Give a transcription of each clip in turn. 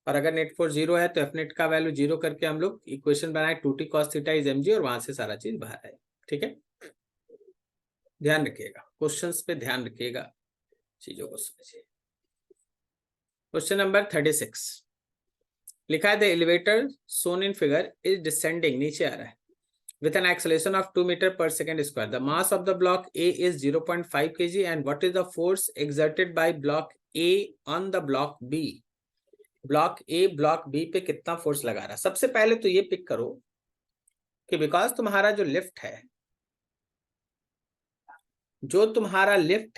और अगर net force 0 है तो एफ नेट का वैल्यू 0 करके हम लोग इक्वेशन बनाए 2t cos theta is mg, और वहां से सारा चीज बाहर आए। ठीक है, ध्यान रखिएगा, क्वेश्चंस पे ध्यान रखिएगा, चीजों को समझिए। क्वेश्चन नंबर 36 लिखा है the elevator shown in figure is descending, नीचे आ रहा है, with an acceleration of 2 meter per second square. The mass of the block A is 0.5 kg and what is the force exerted by block A on the block B? Block A block B पे कितना force लगा रहा है? सबसे पहले तो ये pick करो कि बिकॉज तुम्हारा जो लिफ्ट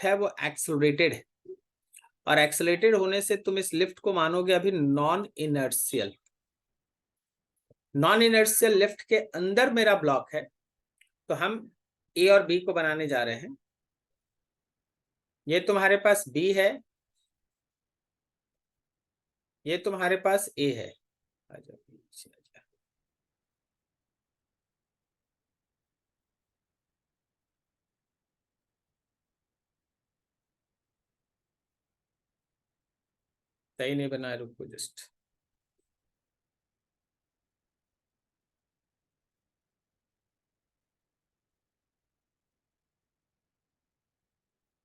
है, वो एक्सेलरेटेड है, और एक्सेलरेटेड होने से तुम इस लिफ्ट को मानोगे अभी non inertial. Non inertial lift के अंदर मेरा ब्लॉक है, तो हम ए और बी को बनाने जा रहे हैं। ये तुम्हारे पास बी है, ये तुम्हारे पास ए है। आजा, सही नहीं बना, रुको जस्ट।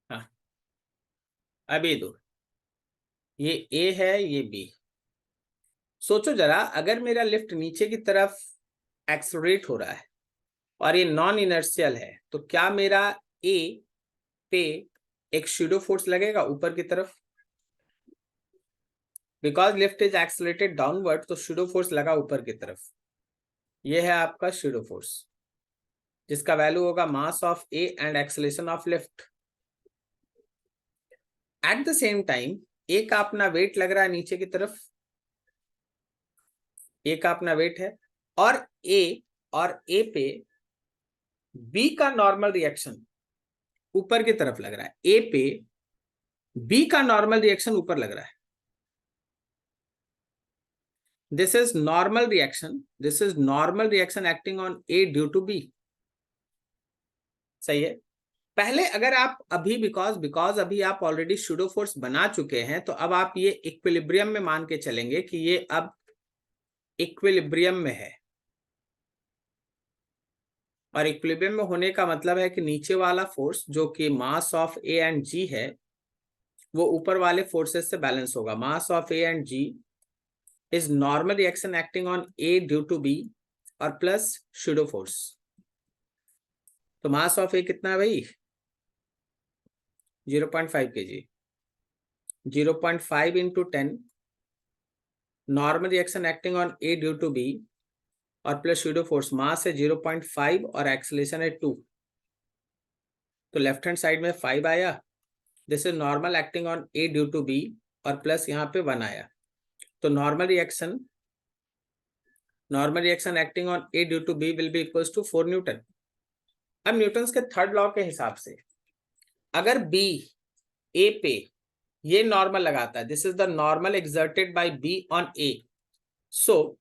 हाँ, अभी दो, ये ए है, ये बी। सोचो जरा, अगर मेरा लिफ्ट नीचे की तरफ एक्सलरेट हो रहा है और ये नॉन इनर्शियल है, तो क्या मेरा ए पे एक शैडो फोर्स लगेगा ऊपर की तरफ? Because lift is accelerated downward, तो शैडो फोर्स लगा ऊपर की तरफ। ये है आपका शैडो फोर्स, जिसका वैल्यू होगा mass of A and acceleration of lift. At the same time A का अपना वेट लग रहा है नीचे की तरफ, ए का अपना वेट है, और ए पे बी का नॉर्मल रिएक्शन ऊपर की तरफ लग रहा है। ए पे बी का नॉर्मल रिएक्शन ऊपर लग रहा है। This is normal reaction acting on A due to B. सही है। पहले अगर आप अभी बिकॉज अभी आप ऑलरेडी शूडो फोर्स बना चुके हैं, तो अब आप ये इक्विलिब्रियम में मान के चलेंगे कि ये अब इक्विलिब्रियम में है। और इक्विलिब्रियम में होने का मतलब है कि नीचे वाला फोर्स जो कि मास ऑफ ए एंड जी है, वो ऊपर वाले फोर्सेस से बैलेंस होगा। Mass of A and g is normal reaction acting on A due to B और प्लस शूडो फोर्स। तो मास ऑफ ए कितना है भाई? 0.5 kg। 0.5 into 10, normal reaction acting on A due to B और plus pseudo force. Mass है 0.5 और acceleration है 2, तो लेफ्ट हैंड साइड में 5 आया। This is normal acting on A due to B और प्लस यहाँ पे 1 आया। तो normal reaction acting on A due to B will be equals to 4 newton. अब न्यूटन्स के थर्ड लॉ के हिसाब से अगर बी ए पे ये नॉर्मल लगाता है, this is the normal exerted by B on A, so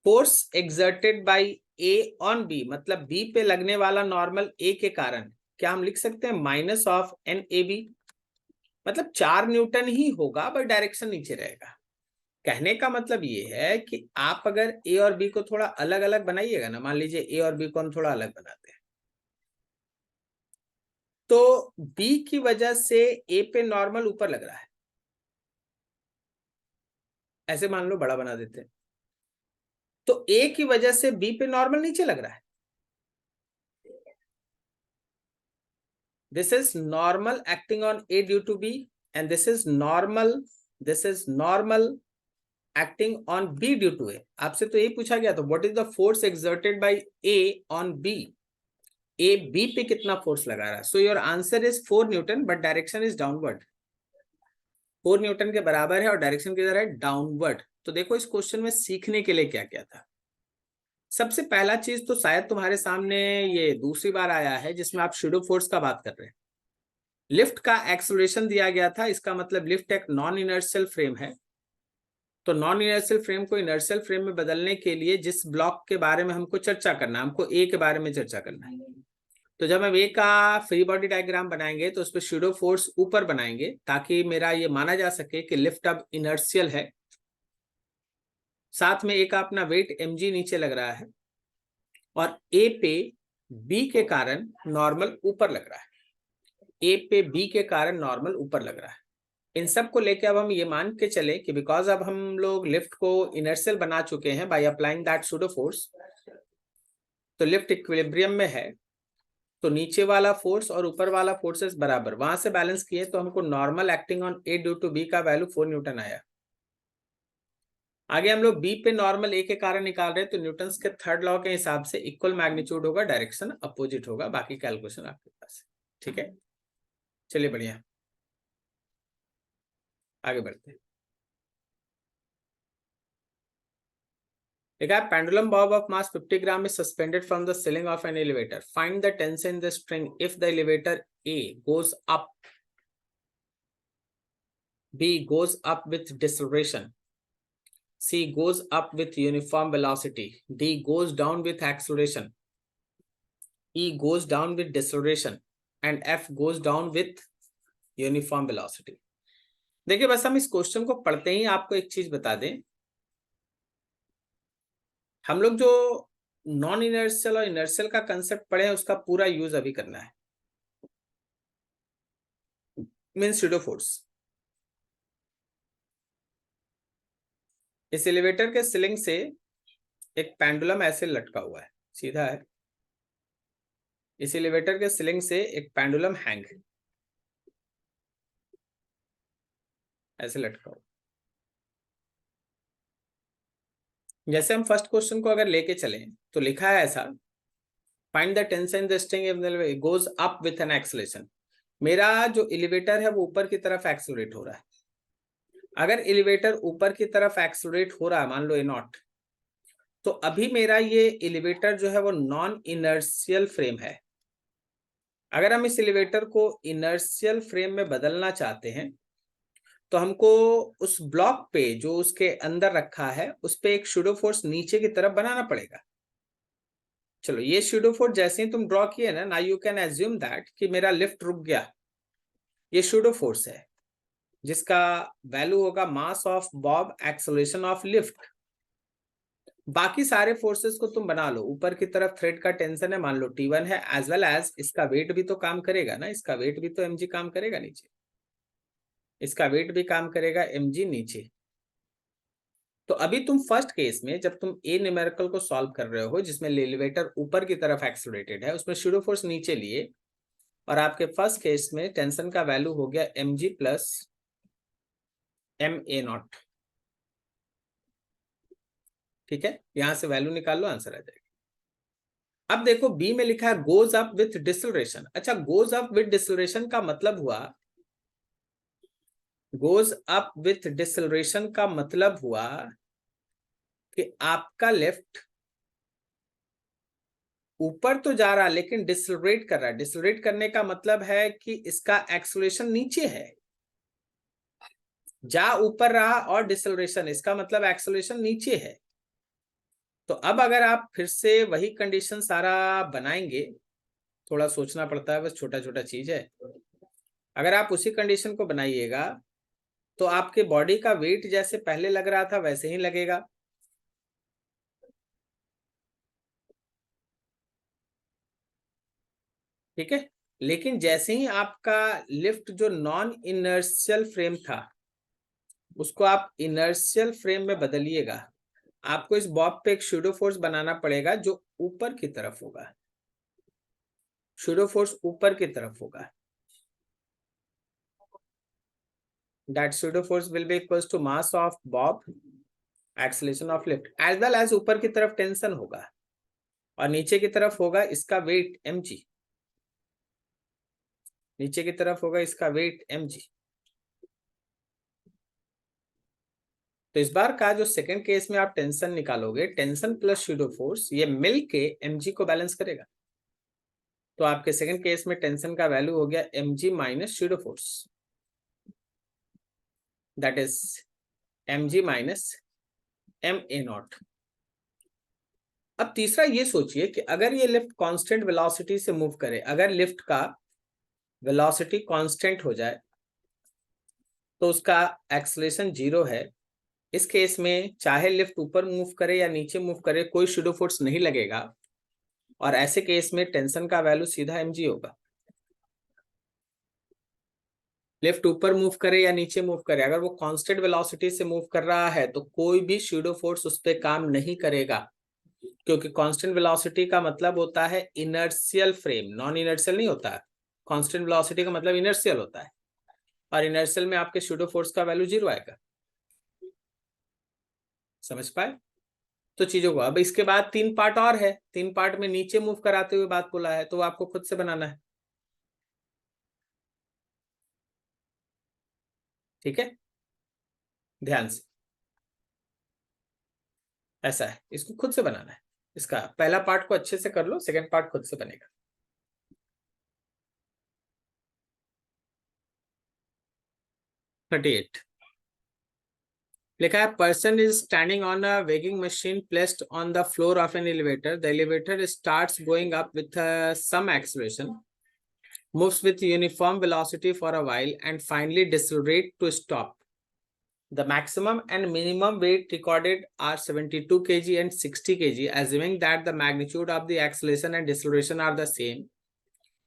force exerted by A on B, मतलब बी पे लगने वाला नॉर्मल ए के कारण, क्या हम लिख सकते हैं minus of N A B. मतलब 4 न्यूटन ही होगा, बट डायरेक्शन नीचे रहेगा। कहने का मतलब ये है कि आप अगर ए और बी को थोड़ा अलग अलग बनाइएगा ना, मान लीजिए ए और बी को हम थोड़ा अलग बनाते हैं, तो बी की वजह से ए पे नॉर्मल ऊपर लग रहा है, ऐसे मान लो, बड़ा बना देते हैं, तो ए की वजह से बी पे नॉर्मल नीचे लग रहा है। This is normal acting on A due to B and this is normal acting on B due to A. आपसे तो यही पूछा गया, तो what is the force exerted by A on B? A B पे कितना फोर्स लगा रहा है? So your answer is 4 newton, but direction is downward. 4 newton के बराबर है और डायरेक्शन किधर है? डाउनवर्ड। तो देखो इस क्वेश्चन में सीखने के लिए क्या क्या था। सबसे पहला चीज तो शायद तुम्हारे सामने ये दूसरी बार आया है जिसमें आप शूडो फोर्स का बात कर रहे हैं। लिफ्ट का एक्सेलरेशन दिया गया था, इसका मतलब लिफ्ट एक नॉन इनर्शियल फ्रेम है, तो नॉन इनर्शियल फ्रेम को इनर्शियल फ्रेम में बदलने के लिए जिस ब्लॉक के बारे में हमको चर्चा करना है, हमको ए के बारे में चर्चा करना है, तो जब हम ए का फ्री बॉडी डायग्राम बनाएंगे तो उस पर शूडो फोर्स ऊपर बनाएंगे, ताकि मेरा ये माना जा सके कि लिफ्ट अब इनर्शियल है साथ में एक अपना वेट mg नीचे लग रहा है, और ए पे बी के कारण नॉर्मल ऊपर लग रहा है, ए पे बी के कारण नॉर्मल ऊपर लग रहा है। इन सब को लेके अब हम ये मान के चले कि बिकॉज अब हम लोग लिफ्ट को इनर्शियल बना चुके हैं by applying that pseudo force, तो लिफ्ट इक्विलिब्रियम में है, तो नीचे वाला फोर्स और ऊपर वाला फोर्सेस बराबर, वहां से बैलेंस किए तो हमको normal acting on A due to B का वैल्यू 4 न्यूटन आया। आगे हम लोग बी पे नॉर्मल ए के कारण निकाल रहे हैं, तो न्यूटन्स के थर्ड लॉ के हिसाब से इक्वल मैग्नीट्यूड होगा, डायरेक्शन अपोजिट होगा, बाकी कैलकुलेशन आपके पास है। ठीक है, चलिए बढ़िया, आगे बढ़ते हैं। A pendulum bob of mass 50 gram is suspended from the ceiling of an elevator. Find the tension in the string if the elevator A goes up, B goes up with deceleration, C goes up with uniform velocity, D goes down with acceleration, E goes down with deceleration, and F goes down with uniform velocity. देखिए बस हम इस question को पढ़ते ही आपको एक चीज बता दें, हम लोग जो नॉन इनर्शियल और इनर्शियल का कंसेप्ट पढ़े हैं उसका पूरा यूज अभी करना है। Means pseudo force. इस एलिवेटर के सीलिंग से एक पेंडुलम ऐसे लटका हुआ है, सीधा है। इस एलिवेटर के सीलिंग से एक पेंडुलम हैंग है, ऐसे लटका हुआ। जैसे हम फर्स्ट क्वेश्चन को अगर लेके चले तो लिखा है ऐसा, find the tension the string if goes up with an acceleration. मेरा जो एलिवेटर है वो ऊपर की तरफ एक्सेलरेट हो रहा है। अगर एलिवेटर ऊपर की तरफ एक्सेलरेट हो रहा है, मान लो A0, तो अभी मेरा ये एलिवेटर जो है वो नॉन इनर्शियल फ्रेम है। अगर हम इस एलिवेटर को इनर्शियल फ्रेम में बदलना चाहते हैं तो हमको उस ब्लॉक पे जो उसके अंदर रखा है उस पे एक सूडो फोर्स नीचे की तरफ बनाना पड़ेगा। चलो, ये सूडो फोर्स जैसे ही तुम ड्रॉ किए ना, now you can assume that कि मेरा लिफ्ट रुक गया। ये सूडो फोर्स है जिसका वैल्यू होगा mass of bob acceleration of lift. बाकी सारे फोर्सेस को तुम बना लो, ऊपर की तरफ थ्रेड का टेंशन है, मान लो T1 है, एज वेल एज इसका वेट भी तो काम करेगा ना, इसका वेट भी तो mg काम करेगा नीचे, इसका वेट भी काम करेगा mg नीचे। तो अभी तुम फर्स्ट केस में जब तुम ए न्यूमेरिकल को सॉल्व कर रहे हो जिसमें एलिवेटर ऊपर की तरफ एक्सेलरेटेड है, उसमें सूडो फोर्स नीचे लिए, और आपके फर्स्ट केस में टेंशन का वैल्यू हो गया mg प्लस ma0। ठीक है, यहां से वैल्यू निकाल लो, आंसर आ जाएगा। अब देखो बी में लिखा है गोज अप विथ डिसलरेशन। अच्छा, गोज अप विथ डिसलरेशन का मतलब हुआ, गोज अप विथ डिसलरेशन का मतलब हुआ कि आपका लेफ्ट ऊपर तो जा रहा है लेकिन डिसलरेट कर रहा है। डिसलरेट करने का मतलब है कि इसका एक्सेलरेशन नीचे है, जा ऊपर रहा और डिसलरेशन, इसका मतलब एक्सेलरेशन नीचे है। तो अब अगर आप फिर से वही कंडीशन सारा बनाएंगे, थोड़ा सोचना पड़ता है, बस छोटा छोटा चीज है। अगर आप उसी कंडीशन को बनाइएगा तो आपके बॉडी का वेट जैसे पहले लग रहा था वैसे ही लगेगा। ठीक है, लेकिन जैसे ही आपका लिफ्ट जो नॉन इनर्शियल फ्रेम था उसको आप इनर्शियल फ्रेम में बदलिएगा, आपको इस बॉब पे एक सूडो फोर्स बनाना पड़ेगा जो ऊपर की तरफ होगा, सूडो फोर्स ऊपर की तरफ होगा। That pseudo force will be equals to mass of bob acceleration of lift, as well as ऊपर की तरफ टेंशन होगा और नीचे की तरफ होगा इसका वेट mg, नीचे की तरफ होगा इसका वेट mg। तो इस बार का जो सेकंड केस में आप टेंशन निकालोगे, टेंशन प्लस सूडो फोर्स, ये मिल के mg को बैलेंस करेगा। तो आपके सेकंड केस में टेंशन का वैल्यू हो गया mg minus pseudo force, that is mg minus ma0। अब तीसरा ये सोचिए कि अगर ये लिफ्ट कांस्टेंट वेलोसिटी से मूव करे, अगर लिफ्ट का वेलोसिटी कांस्टेंट हो जाए तो उसका एक्सेलरेशन 0 है, इस केस में चाहे लिफ्ट ऊपर मूव करे या नीचे मूव करे, कोई शूडो फोर्स नहीं लगेगा, और ऐसे केस में टेंशन का वैल्यू सीधा mg होगा। लिफ्ट ऊपर मूव करे या नीचे मूव करे, अगर वो कांस्टेंट वेलोसिटी से मूव कर रहा है तो कोई भी शूडो फोर्स उस पर काम नहीं करेगा, क्योंकि कांस्टेंट वेलोसिटी का मतलब होता है इनर्शियल फ्रेम, नॉन इनर्शियल नहीं होता है। कांस्टेंट वेलोसिटी का मतलब इनर्शियल होता है, और इनर्शियल में आपके शूडो फोर्स का वैल्यू 0 आएगा। समझ पाए? तो चीजों को, अब इसके बाद 3 पार्ट और है, 3 पार्ट में नीचे मूव कराते हुए बात बोला है, तो आपको खुद से बनाना है। ठीक है, ध्यान से, ऐसा है, इसको खुद से बनाना है। इसका पहला पार्ट को अच्छे से कर लो, सेकंड पार्ट खुद से बनेगा। 38 लिखा है, person is standing on a weighing machine placed on the floor of an elevator. The elevator starts going up with some acceleration, moves with uniform velocity for a while, and finally decelerate to stop. The maximum and minimum weight recorded are 72 kg and 60 kg. Assuming that the magnitude of the acceleration and deceleration are the same,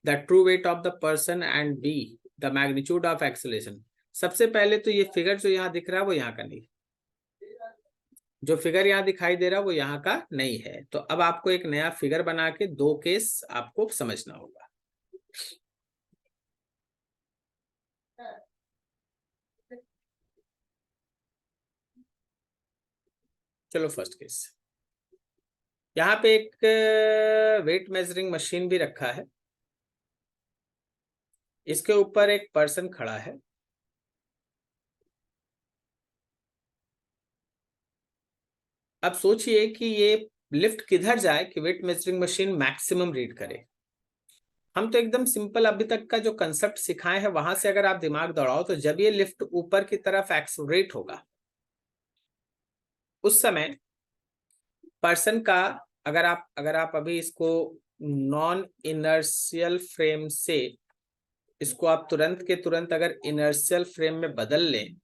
the true weight of the person and b the magnitude of acceleration. सबसे पहले तो ये figure जो यहाँ दिख रहा है वो यहाँ का नहीं, जो फिगर यहाँ दिखाई दे रहा है वो यहाँ का नहीं है। तो अब आपको एक नया फिगर बना के 2 केस आपको समझना होगा। चलो फर्स्ट केस, यहाँ पे एक वेट मेजरिंग मशीन भी रखा है, इसके ऊपर एक पर्सन खड़ा है। अब सोचिए कि ये लिफ्ट किधर जाए कि weight measuring machine maximum read करे। हम तो एकदम सिंपल अभी तक का जो कंसेप्ट सिखाए हैं वहां से अगर आप दिमाग दौड़ाओ, तो जब ये लिफ्ट ऊपर की तरफ एक्सेलरेट होगा उस समय पर्सन का, अगर आप अभी इसको नॉन इनर्शियल फ्रेम से इसको आप तुरंत के तुरंत अगर इनर्शियल फ्रेम में बदल लें,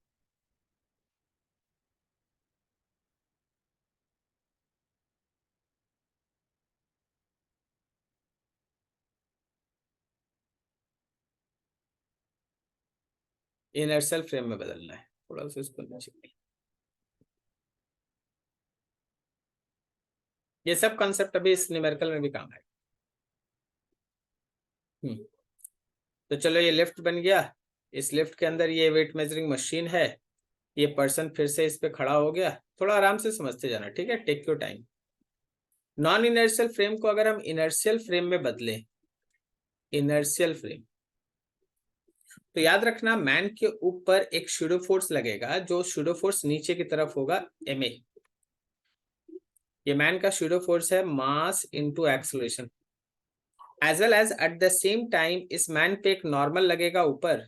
इनर्शियल फ्रेम में बदलना है, थोड़ा सा इसको नीचे। ये सब कंसेप्ट अभी इस न्यूमेरिकल में भी काम है। तो चलो ये लिफ्ट बन गया, इस लिफ्ट के अंदर ये वेट मेजरिंग मशीन है, ये पर्सन फिर से इस पे खड़ा हो गया। थोड़ा आराम से समझते जाना, ठीक है, take your time. Non inertial frame को अगर हम इनर्शियल फ्रेम में बदलें, इनर्शियल फ्रेम, तो याद रखना मैन के ऊपर एक शूडो फोर्स लगेगा, जो शूडो फोर्स नीचे की तरफ होगा ma। ये मैन का शूडो फोर्स है mass into acceleration, as well as at the same time इस मैन पे एक नॉर्मल लगेगा ऊपर।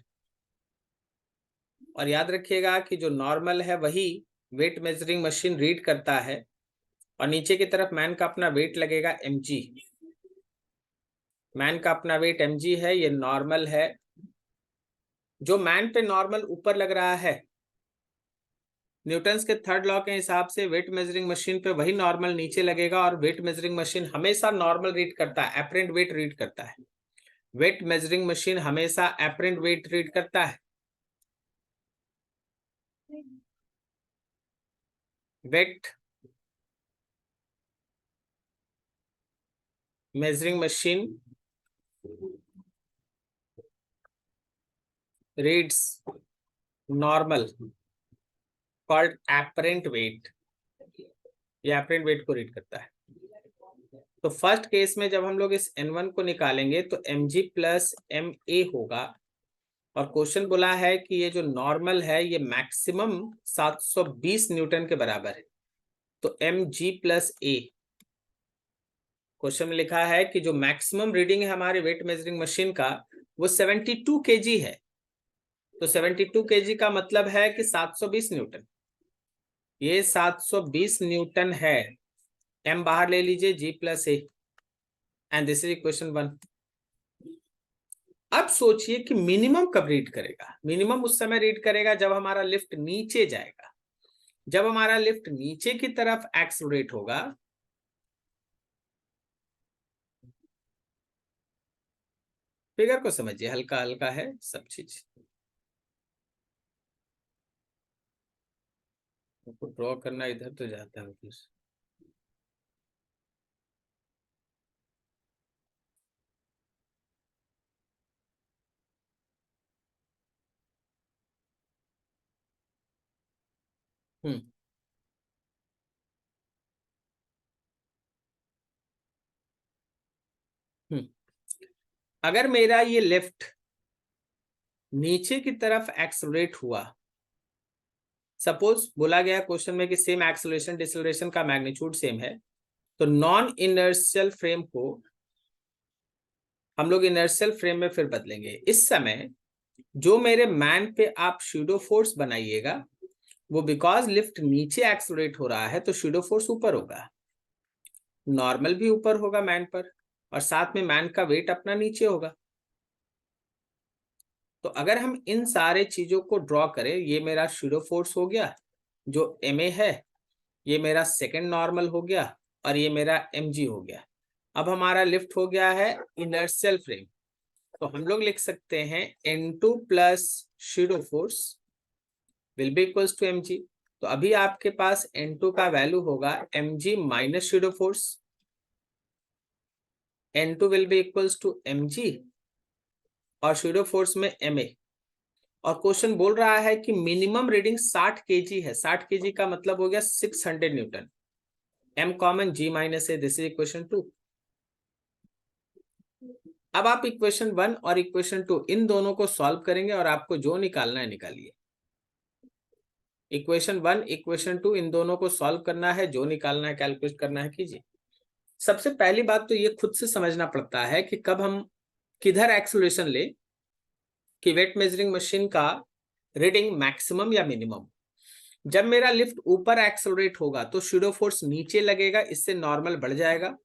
और याद रखिएगा कि जो नॉर्मल है वही वेट मेजरिंग मशीन रीड करता है, और नीचे की तरफ मैन का अपना वेट लगेगा mg। मैन का अपना वेट mg है, ये नॉर्मल है। जो मैन पे नॉर्मल ऊपर लग रहा है, न्यूटन्स के थर्ड लॉ के हिसाब से वेट मेजरिंग मशीन पे वही नॉर्मल नीचे लगेगा, और वेट मेजरिंग मशीन हमेशा नॉर्मल रीड करता है, एपरेंट वेट रीड करता है। वेट मेजरिंग मशीन हमेशा एपरेंट वेट रीड करता है। Weight measuring machine reads normal called apparent weight, ये एपरेंट वेट को रीड करता है। तो फर्स्ट केस में जब हम लोग इस n1 को निकालेंगे तो mg प्लस ma होगा, और क्वेश्चन बोला है कि ये जो नॉर्मल है ये मैक्सिमम 720 न्यूटन के बराबर है। तो mg प्लस a, क्वेश्चन में लिखा है कि जो मैक्सिमम रीडिंग है हमारे वेट मेजरिंग मशीन का वो 72 kg है। तो 72 kg का मतलब है कि 720 न्यूटन, ये 720 न्यूटन है। m बाहर ले लीजिए, g plus a, and this is equation 1। अब सोचिए कि मिनिमम कब रीड करेगा। मिनिमम उस समय रीड करेगा जब हमारा लिफ्ट नीचे जाएगा। जब हमारा लिफ्ट नीचे की तरफ एक्सलरेट होगा, फिगर को समझिए, हल्का हल्का है सब चीज, आपको ड्रॉ करना इधर तो जाता है फिर। हम्म हम्म अगर मेरा ये लिफ्ट नीचे की तरफ एक्सलरेट हुआ, सपोज बोला गया क्वेश्चन में कि सेम एक्सलरेशन डिसलरेशन का मैग्नीट्यूड सेम है, तो नॉन इनर्शियल फ्रेम को हम लोग इनर्शियल फ्रेम में फिर बदलेंगे। इस समय जो मेरे मैन पे आप शूडो फोर्स बनाइएगा, वो बिकॉज लिफ्ट नीचे एक्सलरेट हो रहा है तो शूडो फोर्स ऊपर होगा, नॉर्मल भी ऊपर होगा मैन पर, और साथ में मैन का वेट अपना नीचे होगा। तो अगर हम इन सारे चीजों को ड्रॉ करें, ये मेरा शूडो फोर्स हो गया जो MA है, ये मेरा सेकंड नॉर्मल हो गया, और ये मेरा MG हो गया। अब हमारा लिफ्ट हो गया है इनर्शियल फ्रेम, तो हम लोग लिख सकते हैं N2 plus pseudo force will be equals to mg। तो अभी आपके पास N2 का वैल्यू होगा mg minus pseudo force, N2 will be equals to mg और शूडो फोर्स में ma। और क्वेश्चन बोल रहा है कि मिनिमम रीडिंग 60 kg है, 60 kg का मतलब हो गया 600 Newton. m common g minus है, दिस इज इक्वेशन 2। अब आप इक्वेशन 1 और इक्वेशन 2 इन दोनों को सॉल्व करेंगे और आपको जो निकालना है निकालिए। इक्वेशन 1 इक्वेशन 2 इन दोनों को सॉल्व करना है, जो निकालना है कैलकुलेट करना है कीजिए। सबसे पहली बात तो ये खुद से समझना पड़ता है कि कब हम किधर एक्सेलरेशन ले, कि वेट मेजरिंग मशीन का रीडिंग मैक्सिमम या मिनिमम। जब मेरा लिफ्ट ऊपर एक्सेलरेट होगा तो शूडो फोर्स नीचे लगेगा, इससे नॉर्मल बढ़ जाएगा,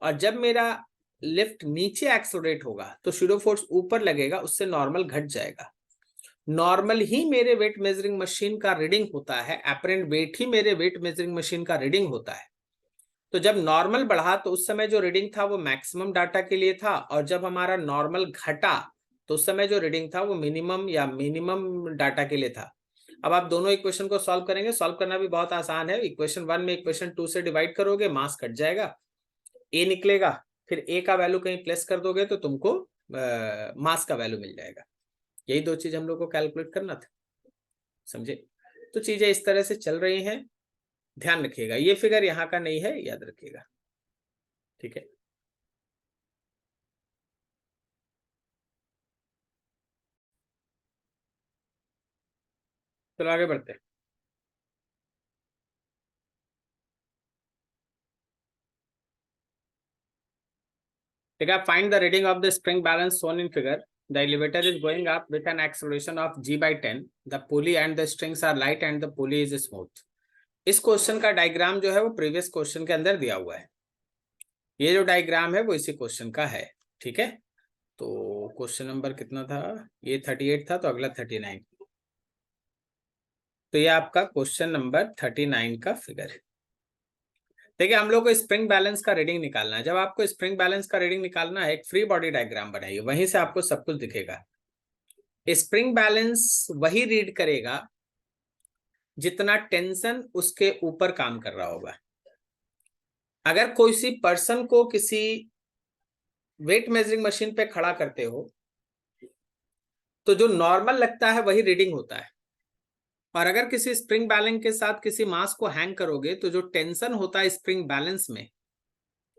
और जब मेरा लिफ्ट नीचे एक्सेलरेट होगा तो शूडो फोर्स ऊपर लगेगा, उससे नॉर्मल घट जाएगा। नॉर्मल ही मेरे वेट मेजरिंग मशीन का रीडिंग होता है, एपरेंट वेट ही मेरे वेट मेजरिंग मशीन का रीडिंग होता है। तो जब नॉर्मल बढ़ा तो उस समय जो रीडिंग था वो मैक्सिमम डाटा के लिए था, और जब हमारा नॉर्मल घटा तो उस समय जो रीडिंग था वो मिनिमम या मिनिमम डाटा के लिए था। अब आप दोनों इक्वेशन को सॉल्व करेंगे, सॉल्व करना भी बहुत आसान है। इक्वेशन 1 में इक्वेशन 2 से डिवाइड करोगे, मास कट जाएगा, ए निकलेगा, फिर ए का वैल्यू कहीं प्लेस कर दोगे तो तुमको मास का वैल्यू मिल जाएगा। यही दो चीज हम लोग को कैलकुलेट करना था, समझे? तो चीजें इस तरह से चल रही हैं, ध्यान रखिएगा। ये फिगर यहाँ का नहीं है, याद रखिएगा, ठीक है? चलो आगे बढ़ते हैं। ठीक है, find the reading of the spring balance shown in figure. The elevator is going up with an acceleration of g/10. The pulley and the strings are light and the pulley is smooth. इस question का diagram जो है वो previous question के अंदर दिया हुआ है। ये जो डायग्राम है वो इसी क्वेश्चन का है, ठीक है? तो क्वेश्चन नंबर कितना था? ये 38 था, तो अगला 39। तो ये आपका क्वेश्चन नंबर 39 का फिगर है। देखिए, हम लोग को स्प्रिंग बैलेंस का रीडिंग निकालना है। जब आपको स्प्रिंग बैलेंस का रीडिंग निकालना है, एक फ्री बॉडी डायग्राम बनाइए, वहीं से आपको सब कुछ दिखेगा। स्प्रिंग बैलेंस वही रीड करेगा जितना टेंशन उसके ऊपर काम कर रहा होगा। अगर कोई सी पर्सन को किसी वेट मेजरिंग मशीन पे खड़ा करते हो तो जो नॉर्मल लगता है वही रीडिंग होता है, और अगर किसी स्प्रिंग बैलेंस के साथ किसी मास को हैंग करोगे तो जो टेंशन होता है स्प्रिंग बैलेंस में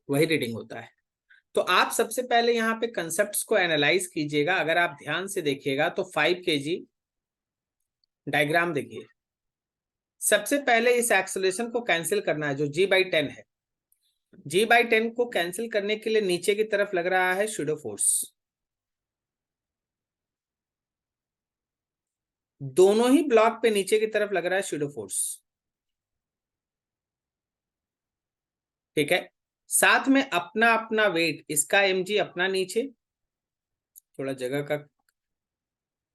वही रीडिंग होता है। तो आप सबसे पहले यहाँ पे कंसेप्ट्स को एनालाइज कीजिएगा। अगर आप ध्यान से देखिएगा तो 5 kg डायग्राम देखिए। सबसे पहले इस एक्सेलरेशन को कैंसिल करना है जो g/10 है। g/10 को कैंसिल करने के लिए नीचे की तरफ लग रहा है शूडो फोर्स। दोनों ही ब्लॉक पे नीचे की तरफ लग रहा है शूडो फोर्स, ठीक है? साथ में अपना अपना वेट, इसका mg अपना नीचे, थोड़ा जगह का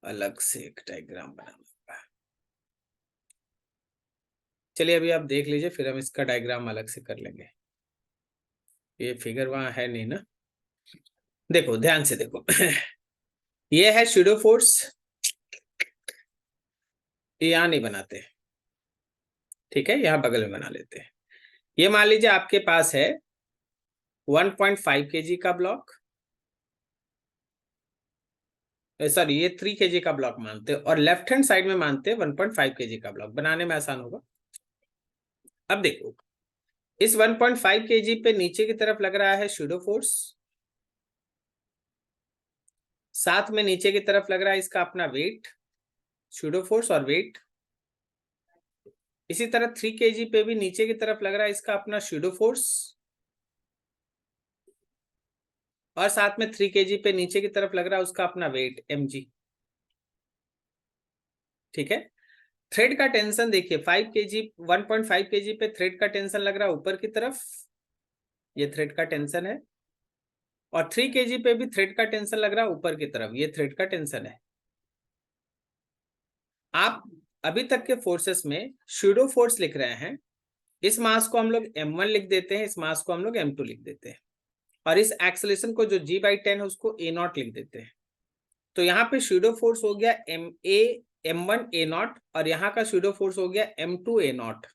अलग से एक डायग्राम बनाना होगा। चलिए अभी आप देख लीजिए, फिर हम इसका डायग्राम अलग से कर लेंगे। ये फिगर वहां है नहीं ना, देखो ध्यान से देखो। ये है शूडो फोर्स, ये यहां नहीं बनाते, ठीक है, यहाँ बगल में बना लेते हैं। ये मान लीजिए आपके पास है 1.5 kg का ब्लॉक, सॉरी ये 3 kg का ब्लॉक मानते हैं, और लेफ्ट हैंड साइड में मानते हैं 1.5 kg का ब्लॉक, बनाने में आसान होगा। अब देखो इस 1.5 kg पे नीचे की तरफ लग रहा है शूडो फोर्स, साथ में नीचे की तरफ लग रहा है इसका अपना वेट, शूडो फोर्स और वेट। इसी तरह 3 kg पे भी नीचे की तरफ लग रहा है इसका अपना शूडो फोर्स, और साथ में 3 kg पे नीचे की तरफ लग रहा है उसका अपना वेट mg, ठीक है। थ्रेड का टेंशन देखिए 5 kg 1.5 kg पे थ्रेड का टेंशन लग रहा है ऊपर की तरफ, ये थ्रेड का टेंशन है, और 3 kg पे भी थ्रेड का टेंशन लग रहा है ऊपर की तरफ, ये थ्रेड का टेंशन है। आप अभी तक के फोर्सेस में शूडो फोर्स लिख रहे हैं, इस मास को हम लोग m1 लिख देते हैं, इस मास को हम लोग m2 लिख देते हैं, और इस एक्सेलरेशन को जो g/10 है उसको a0 लिख देते हैं। तो यहाँ पे शूडो फोर्स हो गया m1 a0, और यहाँ का शूडो फोर्स हो गया m2 a0।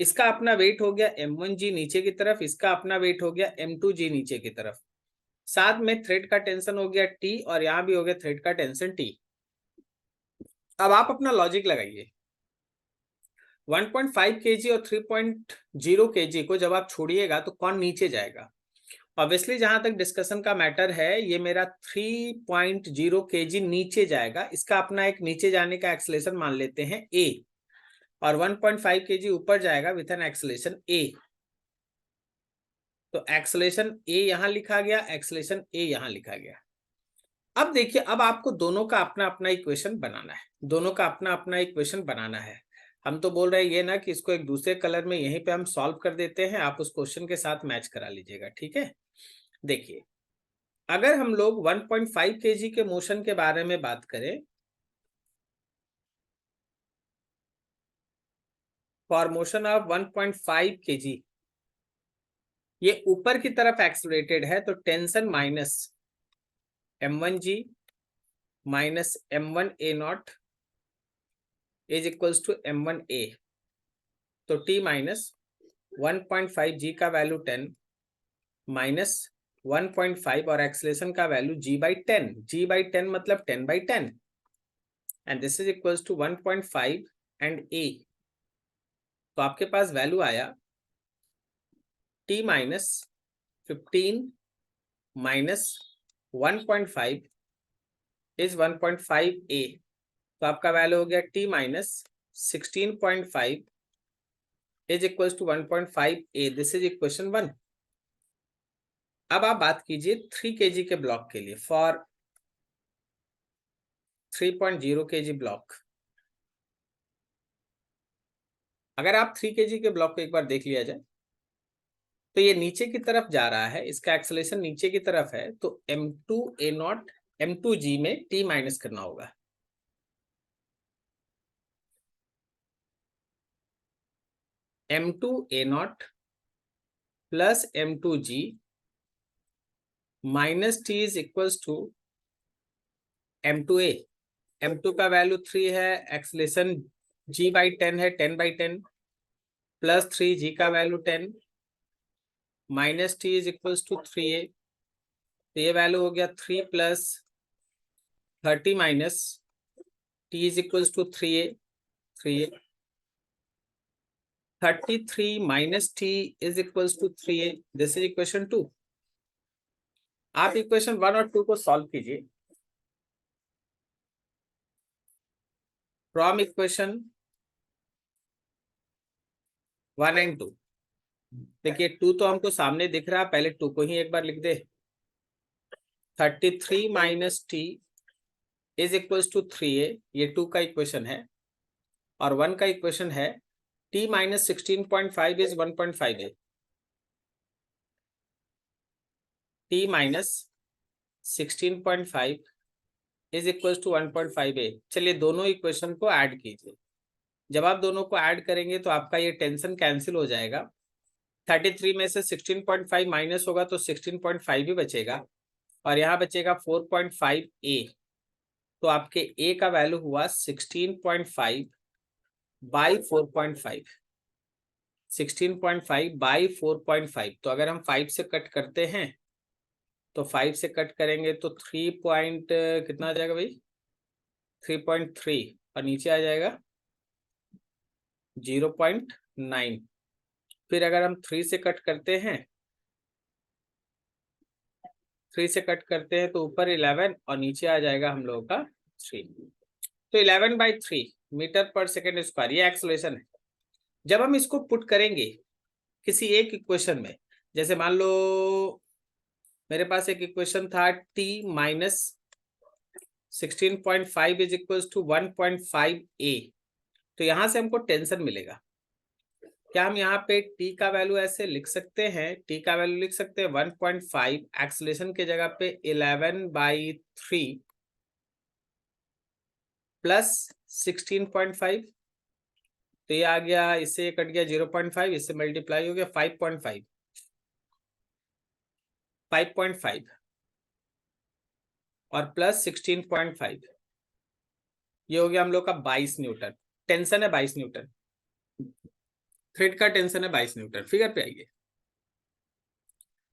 इसका अपना वेट हो गया m1g नीचे की तरफ, इसका अपना वेट हो गया m2g नीचे की तरफ, साथ में थ्रेड का टेंशन हो गया t, और यहाँ भी हो गया थ्रेड का टेंशन t। अब आप अपना लॉजिक लगाइए, 1.5 kg और 3.0 kg को जब आप छोड़िएगा तो कौन नीचे जाएगा? ऑब्वियसली जहां तक डिस्कशन का मैटर है, ये मेरा 3.0 kg नीचे जाएगा, इसका अपना एक नीचे जाने का एक्सेलरेशन मान लेते हैं a, और 1.5 kg ऊपर जाएगा विथ एन एक्सेलरेशन a। तो एक्सेलरेशन a यहां लिखा गया, एक्सेलरेशन a यहां लिखा गया। अब देखिए, अब आपको दोनों का अपना अपना इक्वेशन बनाना है, दोनों का अपना अपना इक्वेशन बनाना है। हम तो बोल रहे हैं ये ना कि इसको एक दूसरे कलर में यहीं पे हम सॉल्व कर देते हैं, आप उस क्वेश्चन के साथ मैच करा लीजिएगा, ठीक है। देखिए अगर हम लोग 1.5 kg के मोशन के बारे में बात करें, फॉर मोशन ऑफ 1.5 kg, ये ऊपर की तरफ एक्सलरेटेड है, तो tension minus m1g minus m1 a0 is equals to m1 a। तो t माइनस 1.5 g का वैल्यू 10 माइनस 1.5 और एक्सेलरेशन का वैल्यू g/10, g/10 मतलब 10/10, and this is equals to 1.5 and a। तो आपके पास वैल्यू आया t minus 15 minus 1.5 is 1.5 a। तो आपका वैल्यू हो गया t minus 16.5 is equals to 1.5 a। This is equation 1। अब आप बात कीजिए 3 kg के ब्लॉक के लिए, फॉर 3.0 kg ब्लॉक। अगर आप 3 kg के ब्लॉक को एक बार देख लिया जाए, तो ये नीचे की तरफ जा रहा है, इसका एक्सेलरेशन नीचे की तरफ है, तो m2 a0 m2g में t माइनस करना होगा। m2 a0 plus m2g minus t is equals to m2a। m2 का वैल्यू 3 है, एक्सेलरेशन g/10 है, 10/10 प्लस 3g का value 10 minus t is equals to 3a। तो ये वैल्यू हो गया 3 plus 30 minus t is equals to 3a। 33 minus t is equals to 3a। This is equation 2। आप equation 1 और 2 को सॉल्व कीजिए फ्रॉम इक्वेशन 1 एंड 2। देखिए 2 तो हमको सामने दिख रहा है, पहले 2 को ही एक बार लिख दे। 33 minus t is equals to 3a, ये 2 का इक्वेशन है, और 1 का इक्वेशन है t minus 16.5 is 1.5a। t minus 16.5 is equals to 1.5a। चलिए दोनों इक्वेशन को ऐड कीजिए, जब आप दोनों को ऐड करेंगे तो आपका ये टेंशन कैंसिल हो जाएगा। 33 में से 16.5 माइनस होगा तो 16.5 ही बचेगा, और यहाँ बचेगा 4.5 ए। तो आपके ए का वैल्यू हुआ 16.5 बाई 4.5, 16.5 बाई 4.5। तो अगर हम 5 से कट करते हैं तो 5 से कट करेंगे तो 3 पॉइंट कितना आ जाएगा भाई, 3.3, और नीचे आ जाएगा 0.9। फिर अगर हम 3 से कट करते हैं, 3 से कट करते हैं तो ऊपर 11 और नीचे आ जाएगा हम लोगों का 3। तो 11/3 मीटर पर सेकेंड स्क्वायर ये एक्सेलरेशन है। जब हम इसको पुट करेंगे किसी एक इक्वेशन में, जैसे मान लो मेरे पास एक इक्वेशन था t minus 16.5 is equal to 1.5 A, तो यहां से हमको टेंशन मिलेगा। क्या हम यहाँ पे t का वैल्यू ऐसे लिख सकते हैं, t का वैल्यू लिख सकते हैं 1.5, एक्सेलरेशन के जगह पे 11/3 प्लस 16.5, तो ये आ गया, इससे कट गया 0.5, इससे मल्टीप्लाई हो गया 5.5 और प्लस 16.5, ये हो गया हम लोग का 22 न्यूटन। टेंशन है 22 न्यूटन, थ्रेड का टेंशन है 22 न्यूटन। फिगर पे आइए।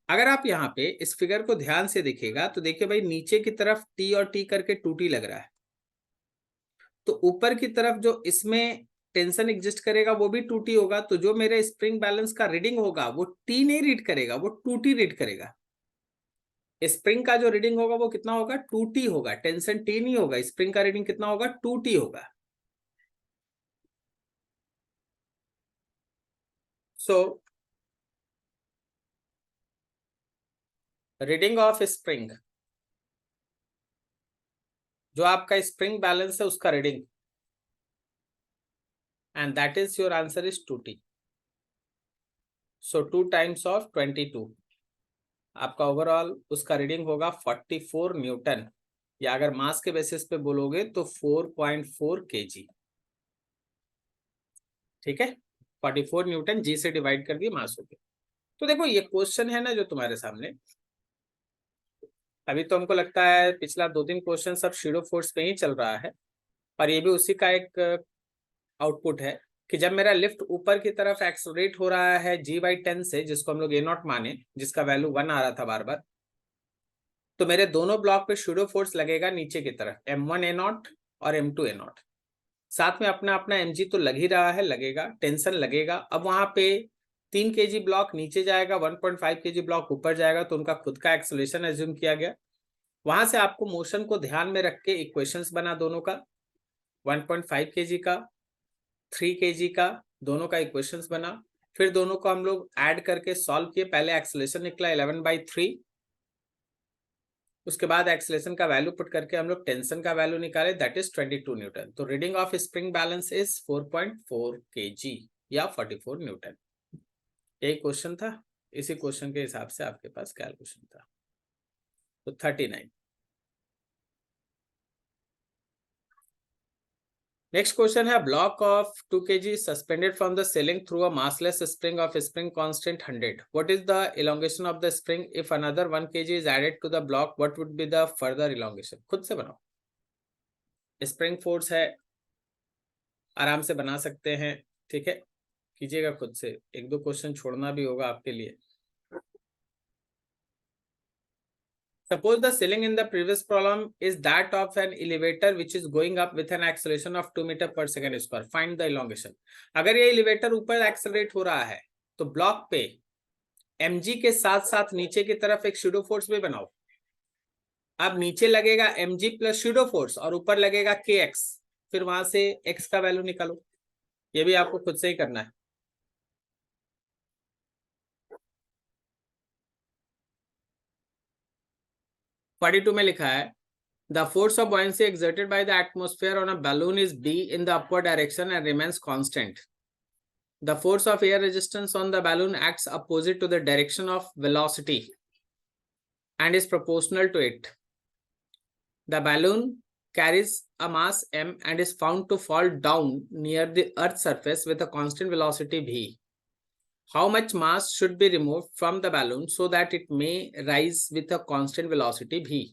अगर आप यहाँ पे इस फिगर को ध्यान से देखिएगा तो देखिए भाई नीचे की तरफ टी और टी करके 2t लग रहा है, तो ऊपर की तरफ जो इसमें टेंशन एग्जिस्ट करेगा वो भी 2t होगा। तो जो मेरे स्प्रिंग बैलेंस का रीडिंग होगा वो t नहीं रीड करेगा, वो 2t रीड करेगा। स्प्रिंग का जो रीडिंग होगा वो कितना होगा, 2t होगा, टेंशन t नहीं होगा। स्प्रिंग का रीडिंग कितना होगा, 2t होगा। सो रीडिंग ऑफ स्प्रिंग, जो आपका स्प्रिंग बैलेंस है उसका reading, and that is your answer is 2t। So 2 times of 22, आपका ओवरऑल उसका रीडिंग होगा 44 न्यूटन, या अगर मास के बेसिस पे बोलोगे तो 4.4 kg। ठीक है, 44 न्यूटन जी से डिवाइड कर दिए मास हो गया। तो देखो ये क्वेश्चन है ना जो तुम्हारे सामने, अभी तो हमको लगता है पिछला 2-3 क्वेश्चन सब शैडो फोर्स पे ही चल रहा है, और ये भी उसी का एक आउटपुट है कि जब मेरा लिफ्ट ऊपर की तरफ एक्सलरेट हो रहा है g/10 से, जिसको हम लोग a0 माने, जिसका वैल्यू 1 आ रहा था बार बार, तो मेरे दोनों ब्लॉक पे शूडो फोर्स लगेगा नीचे की तरफ, m1 a0 और m2 a0। साथ में अपना अपना mg तो लग ही रहा है, लगेगा, टेंशन लगेगा। अब वहां पे 3 kg ब्लॉक नीचे जाएगा, 1.5 kg ब्लॉक ऊपर जाएगा, तो उनका खुद का एक्सेलरेशन एज्यूम किया गया। वहां से आपको मोशन को ध्यान में रख के इक्वेशंस बना दोनों का, 1.5 kg का, 3 kg का, दोनों का इक्वेशंस बना। फिर दोनों को हम लोग ऐड करके सॉल्व किए। पहले एक्सेलरेशन निकला 11/3, उसके बाद एक्सेलरेशन का वैल्यू पुट करके हम लोग टेंशन का वैल्यू निकाले, दैट इज 22 न्यूटन। तो reading of spring balance is 4.4 kg या 44 न्यूटन। यही क्वेश्चन था, इसी क्वेश्चन के हिसाब से आपके पास कैलकुलेशन था। तो 39। नेक्स्ट क्वेश्चन है, block of 2 kg suspended from the ceiling through a massless spring of spring constant 100। What is the elongation of the spring if another 1 kg is added to the block, what would be the further elongation. खुद से बनाओ, spring force है, आराम से बना सकते हैं। ठीक है, कीजिएगा खुद से, 1-2 क्वेश्चन छोड़ना भी होगा आपके लिए। Suppose the ceiling in the previous problem is that of an elevator which is going up with an acceleration of 2 meter per second square. Find the elongation. अगर ये एलिवेटर ऊपर एक्सेलरेट हो रहा है तो ब्लॉक पे mg के साथ साथ नीचे की तरफ एक शूडो फोर्स भी बनाओ। अब नीचे लगेगा mg प्लस शूडो फोर्स और ऊपर लगेगा kx, फिर वहां से x का वैल्यू निकालो। ये भी आपको खुद से ही करना है। (42) में लिखा है, the force of buoyancy exerted by the atmosphere on a balloon is b in the upward direction and remains constant. The force of air resistance on the balloon acts opposite to the direction of velocity and is proportional to it. The balloon carries a mass m and is found to fall down near the earth's surface with a constant velocity v. How much mass should be removed from the balloon so that it may rise with a constant velocity v?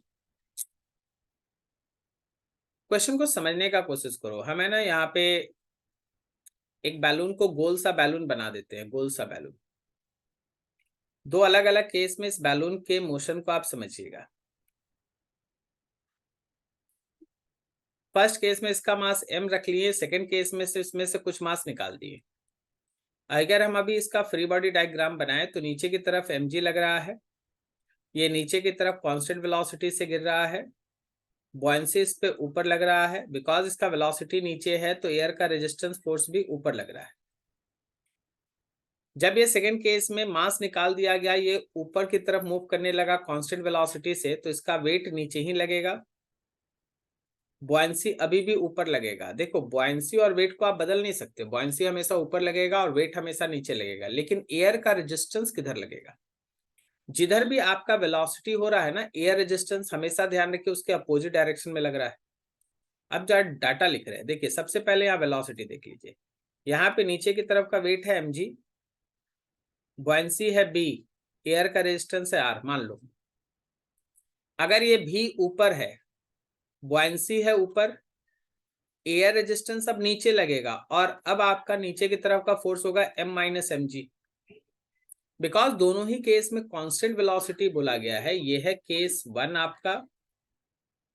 Question को समझने का कोशिश करो। हमें ना यहाँ पे एक बैलून को गोल सा बैलून बना देते हैं, गोल सा बैलून। दो अलग अलग केस में इस बैलून के मोशन को आप समझिएगा। फर्स्ट केस में इसका मास m रख लिए, सेकंड केस में से इसमें से कुछ मास निकाल दिए। अगर हम अभी इसका फ्री बॉडी डायग्राम बनाए तो नीचे की तरफ mg लग रहा है, ये नीचे की तरफ कांस्टेंट वेलोसिटी से गिर रहा है, बॉयंसी इस पे ऊपर लग रहा है। बिकॉज इसका वेलोसिटी नीचे है तो एयर का रेजिस्टेंस फोर्स भी ऊपर लग रहा है। जब ये सेकंड केस में मास निकाल दिया गया, ये ऊपर की तरफ मूव करने लगा कांस्टेंट वेलोसिटी से, तो इसका वेट नीचे ही लगेगा, बॉयंसी अभी भी ऊपर लगेगा। देखो बॉयंसी और वेट को आप बदल नहीं सकते, बॉयंसी हमेशा ऊपर लगेगा और वेट हमेशा नीचे लगेगा, लेकिन एयर का रेजिस्टेंस किधर लगेगा? जिधर भी आपका वेलोसिटी हो रहा है ना, एयर रेजिस्टेंस हमेशा ध्यान रखिए उसके अपोजिट डायरेक्शन में लग रहा है। अब जो डाटा लिख रहे हैं, देखिए सबसे पहले यहाँ वेलोसिटी देख लीजिए। यहाँ पे नीचे की तरफ का वेट है mg, बॉयंसी है b, एयर का रेजिस्टेंस है r। मान लो अगर ये भी ऊपर है, बॉयंसी है ऊपर, एयर रेजिस्टेंस अब नीचे लगेगा, और अब आपका नीचे की तरफ का फोर्स होगा m माइनस mg। बिकॉज दोनों ही केस में कांस्टेंट वेलोसिटी बोला गया है। ये है केस 1 आपका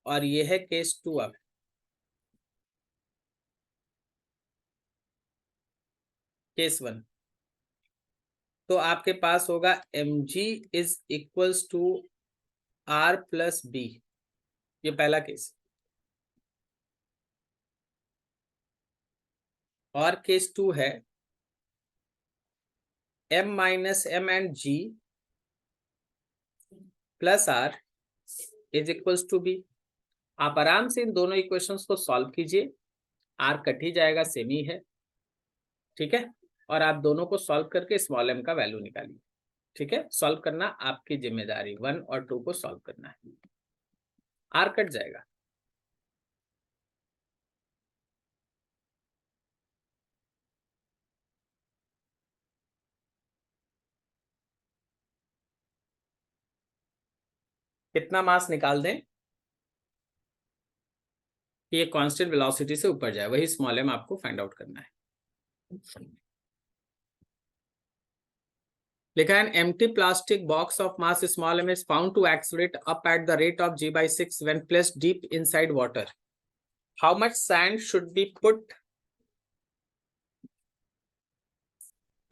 और ये है केस 2 आपका। केस 1 तो आपके पास होगा mg is equals to r plus b, ये पहला केस। और केस 2 है m minus m and g plus r is equals to b। आप आराम से इन दोनों इक्वेशंस को सॉल्व कीजिए, r कट ही जाएगा, सेमी है, ठीक है। और आप दोनों को सॉल्व करके स्मॉल m का वैल्यू निकालिए, ठीक है। सॉल्व करना आपकी जिम्मेदारी, 1 और 2 को सॉल्व करना है, r कट जाएगा। कितना मास निकाल दें कि ये कांस्टेंट वेलोसिटी से ऊपर जाए, वही स्मॉल m आपको फाइंड आउट करना है। लिखा है empty plastic box of mass small m is found to accelerate up at the rate of g/6 when placed deep inside water. How much sand should be put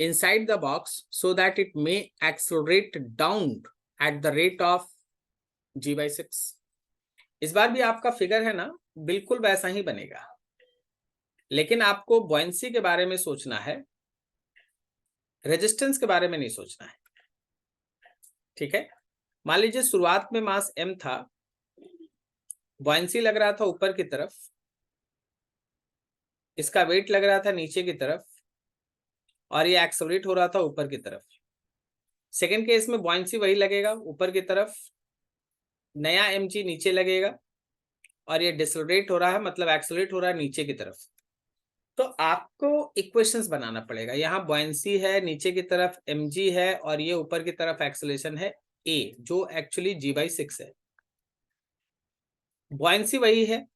inside the box so that it may accelerate down at the rate of g/6? इस बार भी आपका figure है ना, बिल्कुल वैसा ही बनेगा, लेकिन आपको बॉयंसी के बारे में सोचना है, रेजिस्टेंस के बारे में नहीं सोचना है, ठीक है। मान लीजिए शुरुआत में मास m था, बॉयंसी लग रहा था ऊपर की तरफ, इसका वेट लग रहा था नीचे की तरफ, और ये एक्सेलरेट हो रहा था ऊपर की तरफ। सेकंड केस में बॉयंसी वही लगेगा ऊपर की तरफ, नया mg नीचे लगेगा, और ये डिसलरेट हो रहा है, मतलब एक्सेलरेट हो रहा है नीचे की तरफ। तो आपको इक्वेशंस बनाना पड़ेगा। यहाँ बॉयंसी है, नीचे की तरफ mg है, और ये ऊपर की तरफ एक्सेलरेशन है a, जो एक्चुअली g/6 है। बॉयंसी वही है,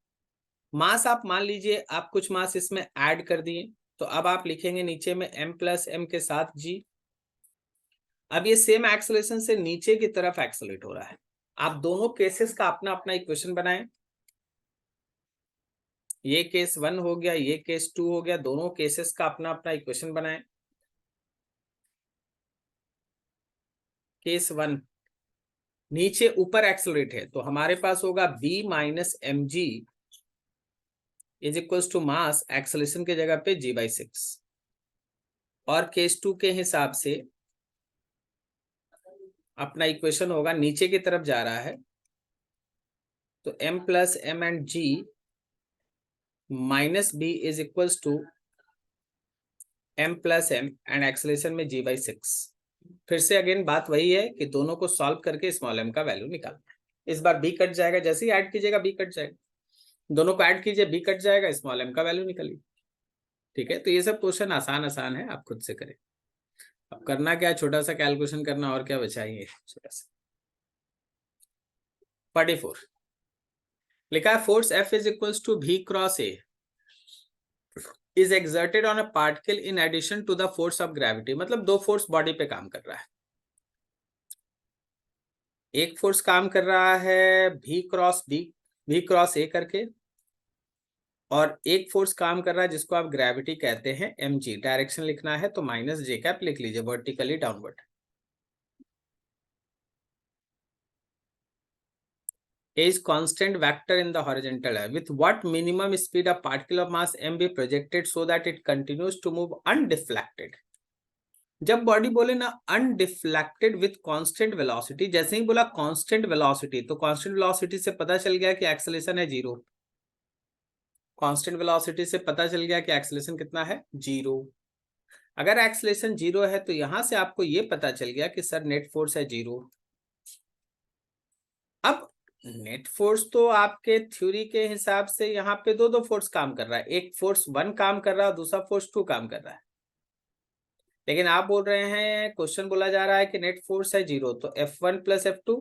मास आप मान लीजिए आप कुछ मास इसमें ऐड कर दिए, तो अब आप लिखेंगे नीचे में m प्लस m के साथ g। अब ये सेम एक्सेलरेशन से नीचे की तरफ एक्सेलरेट हो रहा है। आप दोनों केसेस का अपना अपना इक्वेशन बनाएं। ये केस 1 हो गया, ये केस 2 हो गया, दोनों केसेस का अपना अपना इक्वेशन बनाएं। केस 1 नीचे ऊपर एक्सेलरेट है, तो हमारे पास होगा b minus mg is equals to mass acceleration के जगह पे g/6। और केस 2 के हिसाब से अपना इक्वेशन होगा, नीचे की तरफ जा रहा है तो m plus m and g minus b is equals to m plus m and acceleration में g/6। फिर से अगेन बात वही है कि दोनों को सॉल्व करके स्मॉल m का वैल्यू निकालना है। इस बार b कट जाएगा, जैसे ही ऐड कीजिएगा b कट जाएगा। दोनों को ऐड कीजिए, बी कट जाएगा, स्मॉल एम का वैल्यू निकली। ठीक है, तो ये सब क्वेश्चन आसान आसान है, आप खुद से करें। अब करना क्या, छोटा सा कैलकुलेशन करना, और क्या बचाइए छोटा सा। 44 लिखा है force F is equals to V cross A is exerted on a particle in addition to the force of gravity. मतलब दो फोर्स बॉडी पे काम कर रहा है। एक फोर्स काम कर रहा है V क्रॉस A करके, और एक फोर्स काम कर रहा है जिसको आप ग्रेविटी कहते हैं mg। डायरेक्शन लिखना है तो माइनस जे कैप लिख लीजिए, vertically downward. A is constant vector in the horizontal. With what minimum speed a particle of mass m be projected so that it continues to move undeflected? जब body बोले ना undeflected with constant velocity, जैसे ही बोला constant velocity, तो constant velocity से पता चल गया कि एक्सेलरेशन है 0। कांस्टेंट वेलोसिटी से पता चल गया कि एक्सेलरेशन कितना है 0। अगर एक्सेलरेशन 0 है तो यहां से आपको ये पता चल गया कि सर नेट फोर्स है 0। अब नेट फोर्स तो आपके थ्योरी के हिसाब से यहाँ पे दो दो फोर्स काम कर रहा है, एक फोर्स 1 काम कर रहा है, दूसरा फोर्स 2 काम कर रहा है। लेकिन आप बोल रहे हैं, क्वेश्चन बोला जा रहा है कि नेट फोर्स है 0, तो F1 प्लस F2।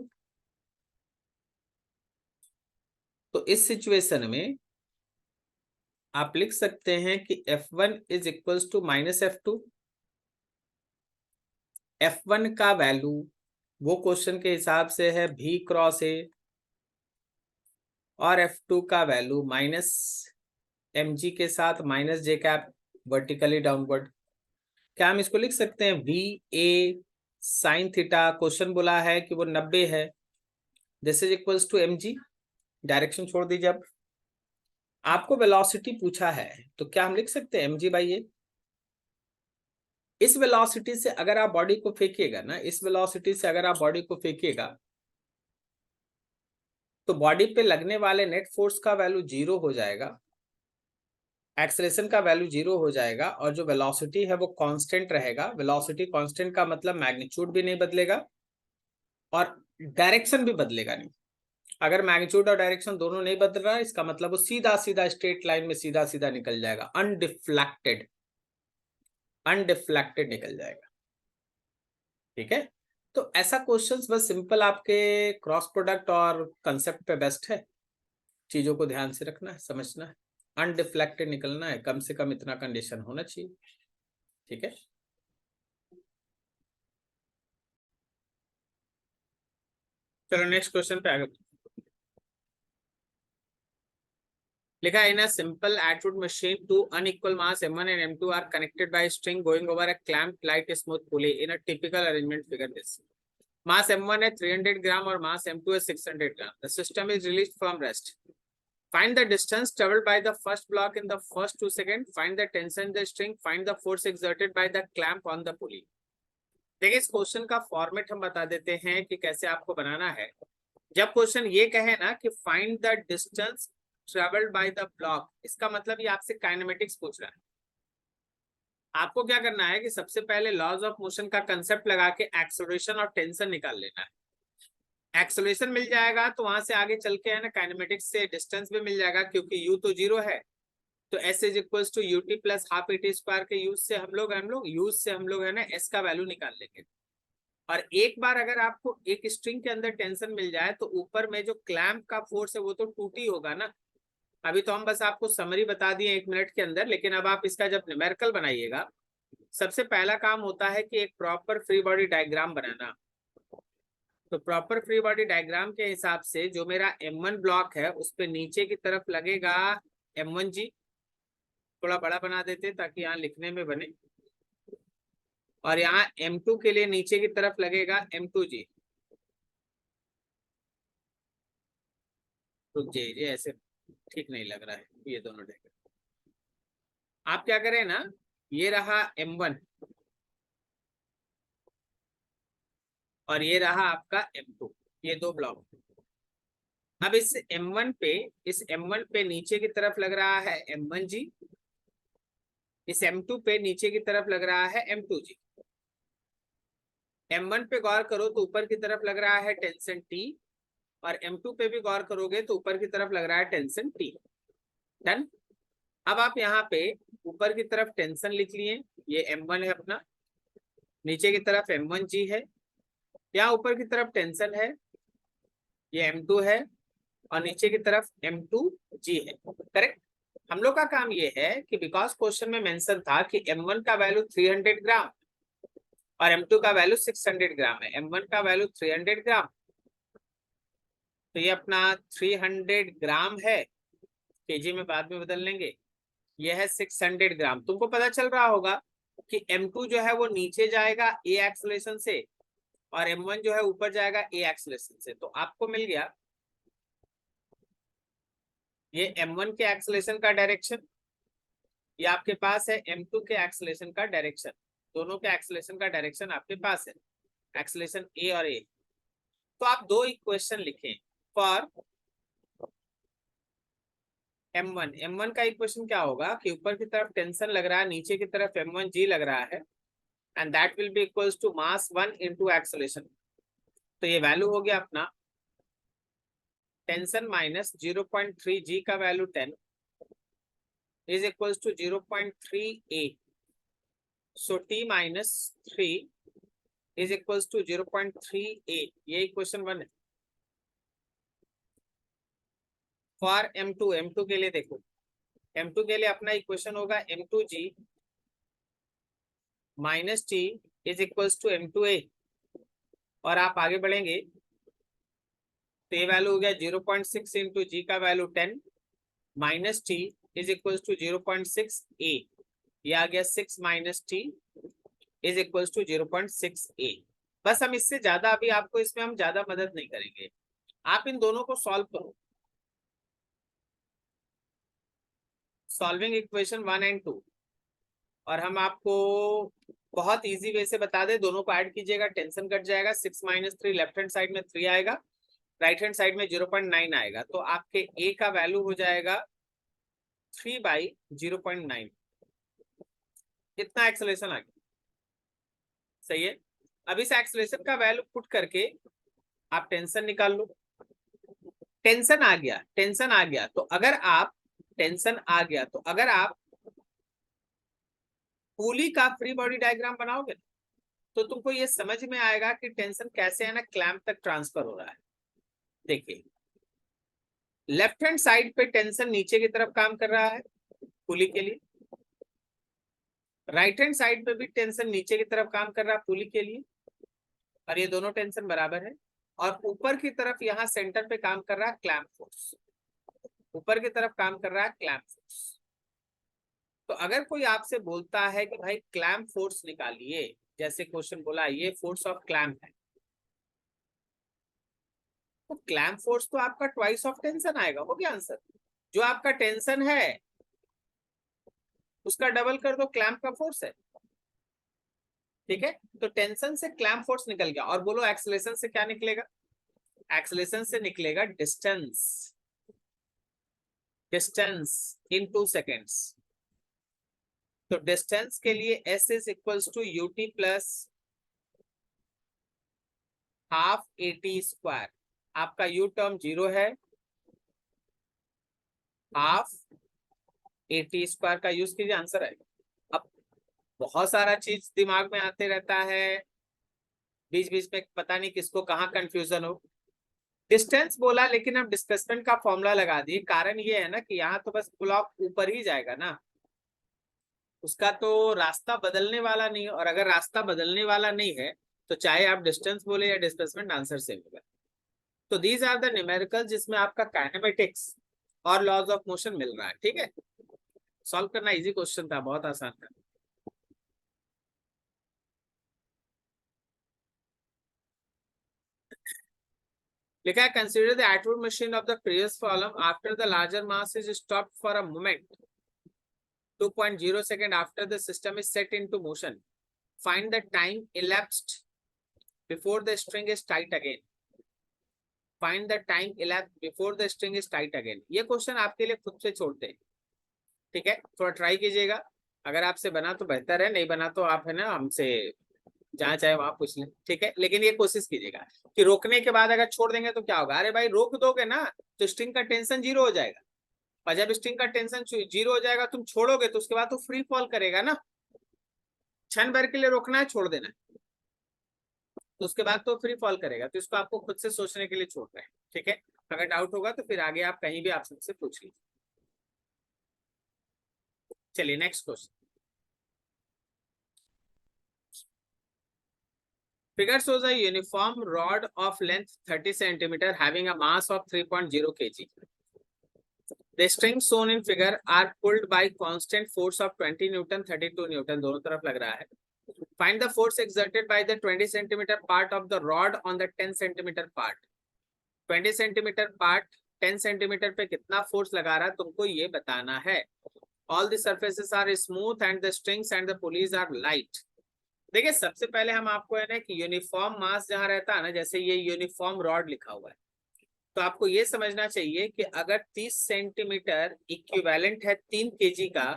तो इस सिचुएशन में आप लिख सकते हैं कि F1 is equals to minus F2। F1 का वैल्यू वो क्वेश्चन के हिसाब से है V क्रॉस A, और F2 का वैल्यू माइनस mg के साथ minus J cap vertically downward. क्या हम इसको लिख सकते हैं V A sine theta? Question बोला है कि वो 90 है, this is equals to mg। Direction छोड़ दीजिए। अब आपको वेलोसिटी पूछा है तो क्या हम लिख सकते हैं mg बाई ए। इस वेलोसिटी से अगर आप बॉडी को फेंकिएगा ना, इस वेलोसिटी से अगर आप बॉडी को फेंकिएगा तो बॉडी पे लगने वाले नेट फोर्स का वैल्यू 0 हो जाएगा, एक्सेलरेशन का वैल्यू 0 हो जाएगा, और जो वेलोसिटी है वो कांस्टेंट रहेगा। वेलोसिटी कांस्टेंट का मतलब मैग्नीट्यूड भी नहीं बदलेगा और डायरेक्शन भी बदलेगा नहीं। अगर मैग्नीट्यूड और डायरेक्शन दोनों नहीं बदल रहा है, इसका मतलब वो सीधा सीधा स्ट्रेट लाइन में सीधा सीधा निकल जाएगा, अनडिफ्लेक्टेड निकल जाएगा। ठीक है, तो ऐसा क्वेश्चंस बस सिंपल आपके क्रॉस प्रोडक्ट और कंसेप्ट पे बेस्ट है। चीजों को ध्यान से रखना है, समझना है, अनडिफ्लेक्टेड निकलना है, कम से कम इतना कंडीशन होना चाहिए। ठीक है, चलो नेक्स्ट क्वेश्चन पे आगे। लिखा है इन अ सिंपल एटरूट machine two unequal mass m1 and m2 are connected by string going over a clamped light smooth pulley in a typical arrangement figure this. Mass m1 है 300 ग्राम और mass m2 है 600 ग्राम. The system is released from rest. Find the distance traveled by the first block in the first 2 seconds. Find the tension in the string. Find the force exerted by the clamp on the pulley. देखिए, इस question का format हम बता देते हैं कि कैसे आपको बनाना है। जब क्वेश्चन ये कहे ना कि find the distance travelled by the block, इसका मतलब ये आपसे काइनेमेटिक्स पूछ रहा है। आपको क्या करना है कि सबसे पहले लॉज ऑफ मोशन का कंसेप्ट लगा के एक्सेलरेशन और टेंशन निकाल लेना है। एक्सेलरेशन मिल जाएगा तो वहां से आगे चल के है ना काइनेमेटिक्स से डिस्टेंस भी मिल जाएगा, क्योंकि u तो 0 है, तो s is equals to ut plus half at square के यूज से हम लोग है ना s का वैल्यू निकाल लेंगे। और एक बार अगर आपको एक स्ट्रिंग के अंदर टेंशन मिल जाए तो ऊपर में जो क्लैंप का फोर्स है वो तो टूट ही होगा ना। अभी तो हम बस आपको समरी बता दिए 1 मिनट के अंदर, लेकिन अब आप इसका जब न्यूमेरिकल बनाइएगा, सबसे पहला काम होता है कि एक प्रॉपर फ्री बॉडी डायग्राम बनाना। तो प्रॉपर फ्री बॉडी डायग्राम के हिसाब से जो मेरा m1 ब्लॉक है उस पे नीचे की तरफ लगेगा m1g, थोड़ा बड़ा बना देते ताकि यहाँ लिखने में बने, और यहाँ m2 के लिए नीचे की तरफ लगेगा m2g। तो जे ऐसे ठीक नहीं लग रहा है ये दोनों डायग्राम। आप क्या करें ना, ये रहा m1 और ये रहा आपका m2, ये दो ब्लॉक। अब इस m1 पे नीचे की तरफ लग रहा है m1g, इस m2 पे नीचे की तरफ लग रहा है m2g। m1 पे गौर करो तो ऊपर की तरफ लग रहा है टेंशन T, और m2 पे भी गौर करोगे तो ऊपर की तरफ लग रहा है टेंशन T। डन। अब आप यहाँ पे ऊपर की तरफ टेंशन लिख लिए, ये M1 है अपना, नीचे की तरफ M1G है, यहाँ ऊपर की तरफ टेंशन है, ये M2 है, और नीचे की तरफ M2G है। करेक्ट। हम लोग का काम ये है कि बिकॉज क्वेश्चन में मेंशन था कि M1 का वैल्यू 300 ग्राम और M2 का वैल्यू 600 ग्राम है, M1 का वैल्यू 300 ग्राम, तो ये अपना 300 ग्राम है, केजी में बाद में बदल लेंगे, ये है 600 ग्राम। तुमको पता चल रहा होगा कि M2 जो है वो नीचे जाएगा A एक्सेलरेशन से और M1 जो है ऊपर जाएगा A एक्सेलरेशन से, तो आपको मिल गया ये M1 के एक्सेलरेशन का डायरेक्शन, ये आपके पास है M2 के एक्सेलरेशन का डायरेक्शन, दोनों के एक्सेलरेशन का डायरेक्शन आपके पास है, एक्सेलरेशन A और A। तो आप दो इक्वेशन लिखें फॉर M1 का इक्वेशन क्या होगा कि ऊपर की तरफ टेंशन लग रहा है, नीचे की तरफ M1G लग रहा है, and that will be equals to mass 1 into acceleration. तो ये वैल्यू हो गया अपना टेंशन माइनस 0.3G का value 10 is equals to 0.3A, so T minus 3 is equals to 0.3A, ये इक्वेशन 1 है। फॉर M2 के लिए देखो, M2 के लिए अपना इक्वेशन होगा M2G minus T is equals to M2A, और आप आगे बढ़ेंगे तो ये वैल्यू हो गया 0.6 इंटू G का value 10 minus T is equals to 0.6A, ये आ गया 6 minus T is equals to 0.6A। बस हम इससे ज्यादा अभी आपको इसमें हम ज्यादा मदद नहीं करेंगे, आप इन दोनों को सॉल्व करो। सॉल्विंग इक्वेशन 1 एंड 2, और हम आपको बहुत इजी वे से बता दें, दोनों को ऐड कीजिएगा, टेंशन कट जाएगा, 6 माइनस 3 लेफ्ट हैंड साइड में 3 आएगा, राइट हैंड साइड में 0.9 आएगा, तो आपके A का वैल्यू हो जाएगा 3/0.9। कितना एक्सेलरेशन आ गया, सही है। अब इस एक्सेलरेशन का वैल्यू पुट करके आप टेंशन निकाल लो। टेंशन आ गया, टेंशन आ गया, तो अगर आप टेंशन आ गया तो अगर आप पुली का फ्री बॉडी डायग्राम बनाओगे तो तुमको ये समझ में आएगा कि टेंशन कैसे है ना क्लैंप तक ट्रांसफर हो रहा है। देखिए, लेफ्ट हैंड साइड पे टेंशन नीचे की तरफ काम कर रहा है पुली के लिए, राइट हैंड साइड पे भी टेंशन नीचे की तरफ काम कर रहा है पुली के लिए, और ये दोनों टेंशन बराबर है, और ऊपर की तरफ यहाँ सेंटर पे काम कर रहा है क्लैंप फोर्स, ऊपर की तरफ काम कर रहा है क्लैंप फोर्स। तो अगर कोई आपसे बोलता है कि भाई क्लैंप फोर्स निकालिए, जैसे क्वेश्चन बोला ये फोर्स ऑफ क्लैंप है, तो क्लैंप फोर्स तो आपका ट्वाइस ऑफ टेंशन आएगा, हो गया आंसर। जो आपका टेंशन है उसका डबल कर दो, क्लैंप का फोर्स है, ठीक है। तो टेंशन से क्लैंप फोर्स निकल गया, और बोलो एक्सेलरेशन से क्या निकलेगा, एक्सेलरेशन से निकलेगा डिस्टेंस, डिस्टेंस इन 2 सेकेंड्स। तो डिस्टेंस के लिए S is equals to UT plus half AT square, आपका U टर्म 0 है, हाफ AT स्क्वायर का यूज कीजिए, आंसर आएगा। अब बहुत सारा चीज दिमाग में आते रहता है, बीच बीच में पता नहीं किसको कहाँ कंफ्यूजन हो। डिस्टेंस बोला लेकिन हम डिस्प्लेसमेंट का फॉर्मूला लगा दिए, कारण ये है ना कि यहाँ तो बस ब्लॉक ऊपर ही जाएगा ना, उसका तो रास्ता बदलने वाला नहीं है, और अगर रास्ता बदलने वाला नहीं है तो चाहे आप डिस्टेंस बोले या डिस्प्लेसमेंट आंसर सेम होगा। तो दीज आर द न्यूमेरिकल जिसमें आपका काइनेमेटिक्स और लॉज ऑफ मोशन मिल रहा है, ठीक है। सॉल्व करना इजी क्वेश्चन था, बहुत आसान था। लिखा है consider the Atwood machine of the previous column after the larger mass is stopped for a moment 2.0 second after the system is set into motion. Find the time elapsed before the string is tight again. Find the time elapsed before the string is tight again. ये question आपके लिए खुद से छोड़ते हैं, ठीक है, थोड़ा ट्राई कीजिएगा, अगर आपसे बना तो बेहतर है, नहीं बना तो आप है ना हमसे जहाँ चाहे वहां पूछ लें, ठीक है। लेकिन ये कोशिश कीजिएगा कि रोकने के बाद अगर छोड़ देंगे तो क्या होगा, अरे भाई रोक दोगे ना तो स्ट्रिंग का टेंशन 0 हो जाएगा, और जब स्ट्रिंग का टेंशन 0 हो जाएगा, तुम छोड़ोगे तो उसके बाद तो फ्री फॉल करेगा ना, क्षण भर के लिए रोकना है, छोड़ देना है, तो उसके बाद तो फ्री फॉल करेगा। तो इसको आपको खुद से सोचने के लिए छोड़ रहे हैं, ठीक है। अगर डाउट होगा तो फिर आगे आप कहीं भी आप सबसे पूछ लीजिए। चलिए next question. Figure shows a uniform rod of length 30 centimeter having a mass of 3.0 kg. The strings shown in figure are pulled by constant force of 20 Newton, 32 Newton, दोनों तरफ लग रहा है. Find the force exerted by the 20 centimeter part of the rod on the 10 centimeter part. 20 centimeter part 10 centimeter पे कितना force लगा रहा है तुमको ये बताना है. All the surfaces are smooth and the strings and the pulleys are light. देखिए सबसे पहले हम आपको है ना कि यूनिफॉर्म मास जहां रहता है ना, जैसे ये यूनिफॉर्म रॉड लिखा हुआ है, तो आपको ये समझना चाहिए कि अगर 30 सेंटीमीटर इक्विवेलेंट है 3 केजी का,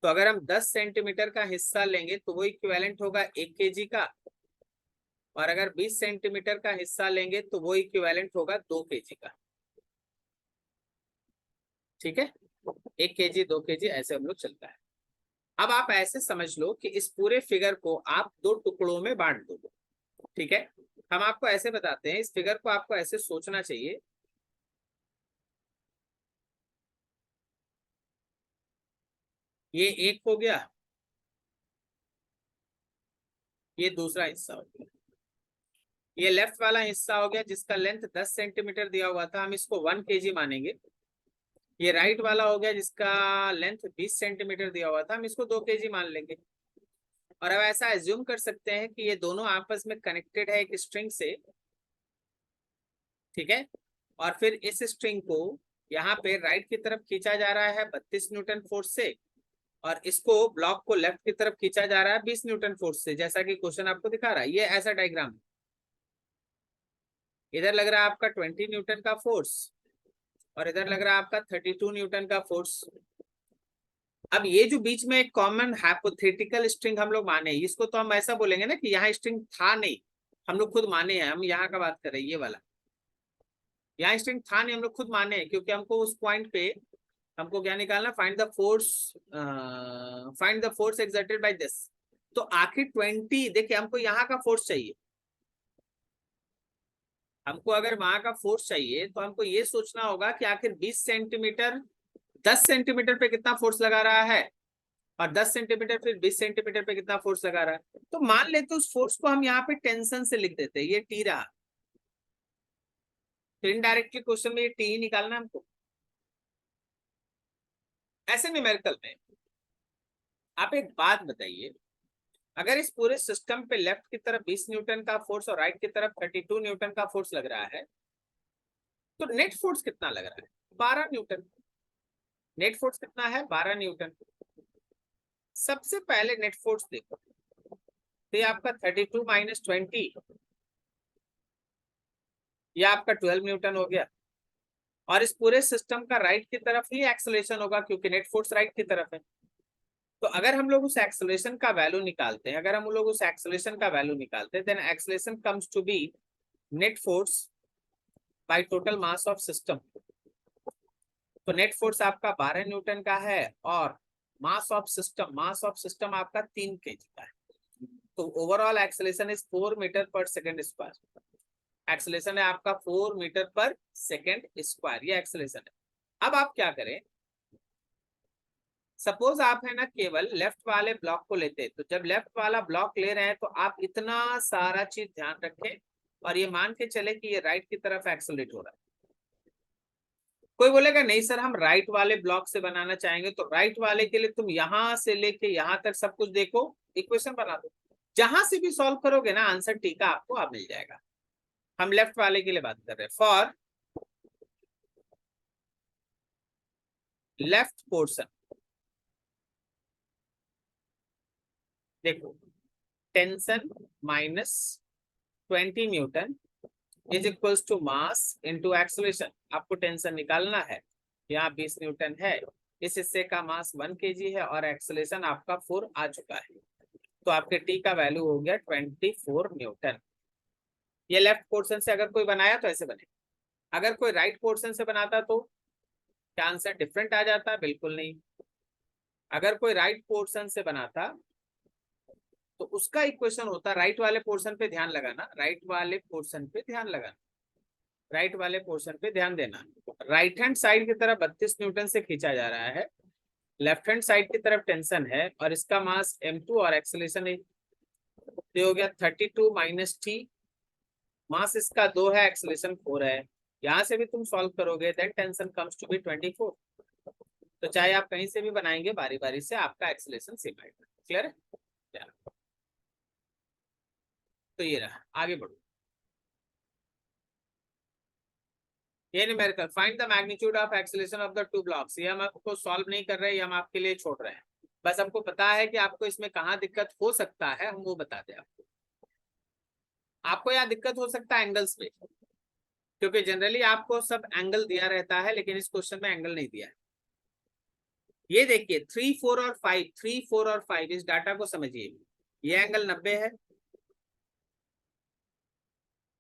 तो अगर हम 10 सेंटीमीटर का हिस्सा लेंगे तो वो इक्विवेलेंट होगा 1 केजी का, और अगर 20 सेंटीमीटर का हिस्सा लेंगे तो वो इक्विवेलेंट होगा 2 केजी का, ठीक है। 1 केजी 2 केजी ऐसे हम लोग चलता है। अब आप ऐसे समझ लो कि इस पूरे फिगर को आप 2 टुकड़ों में बांट दो, ठीक है। हम आपको ऐसे बताते हैं, इस फिगर को आपको ऐसे सोचना चाहिए, ये एक हो गया, ये दूसरा हिस्सा हो गया, ये लेफ्ट वाला हिस्सा हो गया जिसका लेंथ 10 सेंटीमीटर दिया हुआ था, हम इसको 1 केजी मानेंगे। ये राइट वाला हो गया जिसका लेंथ 20 सेंटीमीटर दिया हुआ था, हम इसको 2 केजी मान लेंगे। और अब ऐसा एज्यूम कर सकते हैं कि ये दोनों आपस में कनेक्टेड है एक स्ट्रिंग से, ठीक है। और फिर इस स्ट्रिंग को यहाँ पे राइट की तरफ खींचा जा रहा है 32 न्यूटन फोर्स से, और इसको ब्लॉक को लेफ्ट की तरफ खींचा जा रहा है 20 न्यूटन फोर्स से, जैसा कि क्वेश्चन आपको दिखा रहा है। ये ऐसा डायग्राम, इधर लग रहा है आपका 20 न्यूटन का फोर्स और इधर लग रहा है आपका 32 न्यूटन का फोर्स। अब ये जो बीच में एक कॉमन हाइपोथेटिकल स्ट्रिंग हम लोग माने, इसको तो हम ऐसा बोलेंगे ना कि यहाँ स्ट्रिंग था नहीं, हम लोग खुद माने हैं, हम यहाँ का बात कर रहे हैं, ये वाला यहाँ स्ट्रिंग था नहीं, हम लोग खुद माने हैं, क्योंकि हमको उस पॉइंट पे हमको क्या निकालना, find the force exerted by this. तो आखिर 20, देखिए हमको यहाँ का फोर्स चाहिए, हमको अगर वहां का फोर्स चाहिए तो हमको ये सोचना होगा कि आखिर 20 सेंटीमीटर 10 सेंटीमीटर पे कितना फोर्स लगा रहा है, और 10 सेंटीमीटर फिर 20 सेंटीमीटर पे कितना फोर्स लगा रहा है। तो मान लेते उस फोर्स को हम यहाँ पे टेंशन से लिख देते हैं, ये टी रहा, तो इनडायरेक्टली क्वेश्चन में ये टी ही निकालना है हमको। ऐसे न्यूमेरिकल में आप एक बात बताइए, अगर इस पूरे सिस्टम पे लेफ्ट की तरफ 20 न्यूटन का फोर्स और राइट की तरफ 32 न्यूटन का फोर्स लग रहा है, तो नेट फोर्स कितना लग रहा है, 12 न्यूटन। नेट फोर्स कितना है, 12 न्यूटन। सबसे पहले नेट फोर्स देखो, तो ये आपका 32 माइनस 20, ये आपका 12 न्यूटन हो गया। और इस पूरे सिस्टम का राइट की तरफ ही एक्सेलरेशन होगा, क्योंकि नेट फोर्स राइट की तरफ है। तो अगर हम लोग उस एक्सेलरेशन का वैल्यू निकालते हैं, अगर हम लोग उस एक्सेलरेशन का वैल्यू निकालते हैं, then acceleration comes to be net force by total mass of system. तो नेट फोर्स आपका 12 न्यूटन का है और मास ऑफ सिस्टम आपका 3 केजी का है। तो ओवरऑल एक्सेलरेशन इज 4 मीटर पर सेकेंड स्क्वायर। एक्सेलरेशन है आपका 4 मीटर पर सेकेंड स्क्वायर, ये एक्सेलरेशन है। अब आप क्या करें, सपोज आप है ना केवल लेफ्ट वाले ब्लॉक को लेते हैं, तो जब लेफ्ट वाला ब्लॉक ले रहे हैं तो आप इतना सारा चीज ध्यान रखें और ये मान के चले कि ये राइट की तरफ एक्सेलरेट हो रहा है। कोई बोलेगा नहीं सर हम राइट वाले ब्लॉक से बनाना चाहेंगे, तो राइट वाले के लिए तुम यहां से लेके यहां तक सब कुछ देखो, इक्वेशन बना दो, जहां से भी सॉल्व करोगे ना आंसर टी का आपको आप मिल जाएगा। हम लेफ्ट वाले के लिए बात कर रहे हैं। फॉर लेफ्ट पोर्शन देखो, tension minus 20 newton is equals to mass into acceleration. आपको टेंशन निकालना है, यहाँ 20 न्यूटन है, इस हिस्से का मास 1 केजी है और एक्सेलरेशन आपका 4 आ चुका है, तो आपके टी का वैल्यू हो गया 24 न्यूटन। ये लेफ्ट पोर्शन से अगर कोई बनाया तो ऐसे बने, अगर कोई राइट पोर्शन से बनाता तो क्या आंसर डिफरेंट आ जाता? बिल्कुल नहीं। अगर कोई राइट पोर्शन से बना था तो उसका इक्वेशन होता, राइट वाले पोर्शन पे ध्यान लगाना, राइट वाले पोर्शन पे ध्यान लगाना, राइट वाले पोर्शन पे ध्यान देना। राइट हैंड साइड की तरफ 32 न्यूटन से खींचा जा रहा है, लेफ्ट हैंड साइड की तरफ टेंशन है और इसका मास m2 और एक्सेलरेशन है, तो हो गया 32 माइनस टी। मास इसका 2 है, एक्सेलरेशन 4 है। यहाँ से भी तुम सॉल्व करोगे, then tension comes to be 24। तो चाहे आप कहीं से भी बनाएंगे बारी बारी से, आपका एक्सेलरेशन सेम आएगा। क्लियर है? चलो, तो ये रहा, आगे बढ़ो। ये numerical, find the magnitude of acceleration of the two blocks. ये हम आपको सॉल्व नहीं कर रहे, ये हम आपके लिए छोड़ रहे हैं। बस हमको पता है कि आपको इसमें कहाँ दिक्कत हो सकता है, हम वो बता दें आपको। आपको यहाँ दिक्कत हो सकता है एंगल्स में, क्योंकि जनरली आपको सब एंगल दिया रहता है, लेकिन इस क्वेश्चन में एंगल नहीं दिया है। ये देखिए 3, 4 और 5, 3, 4 और 5, इस डाटा को समझिए। ये एंगल 90 है।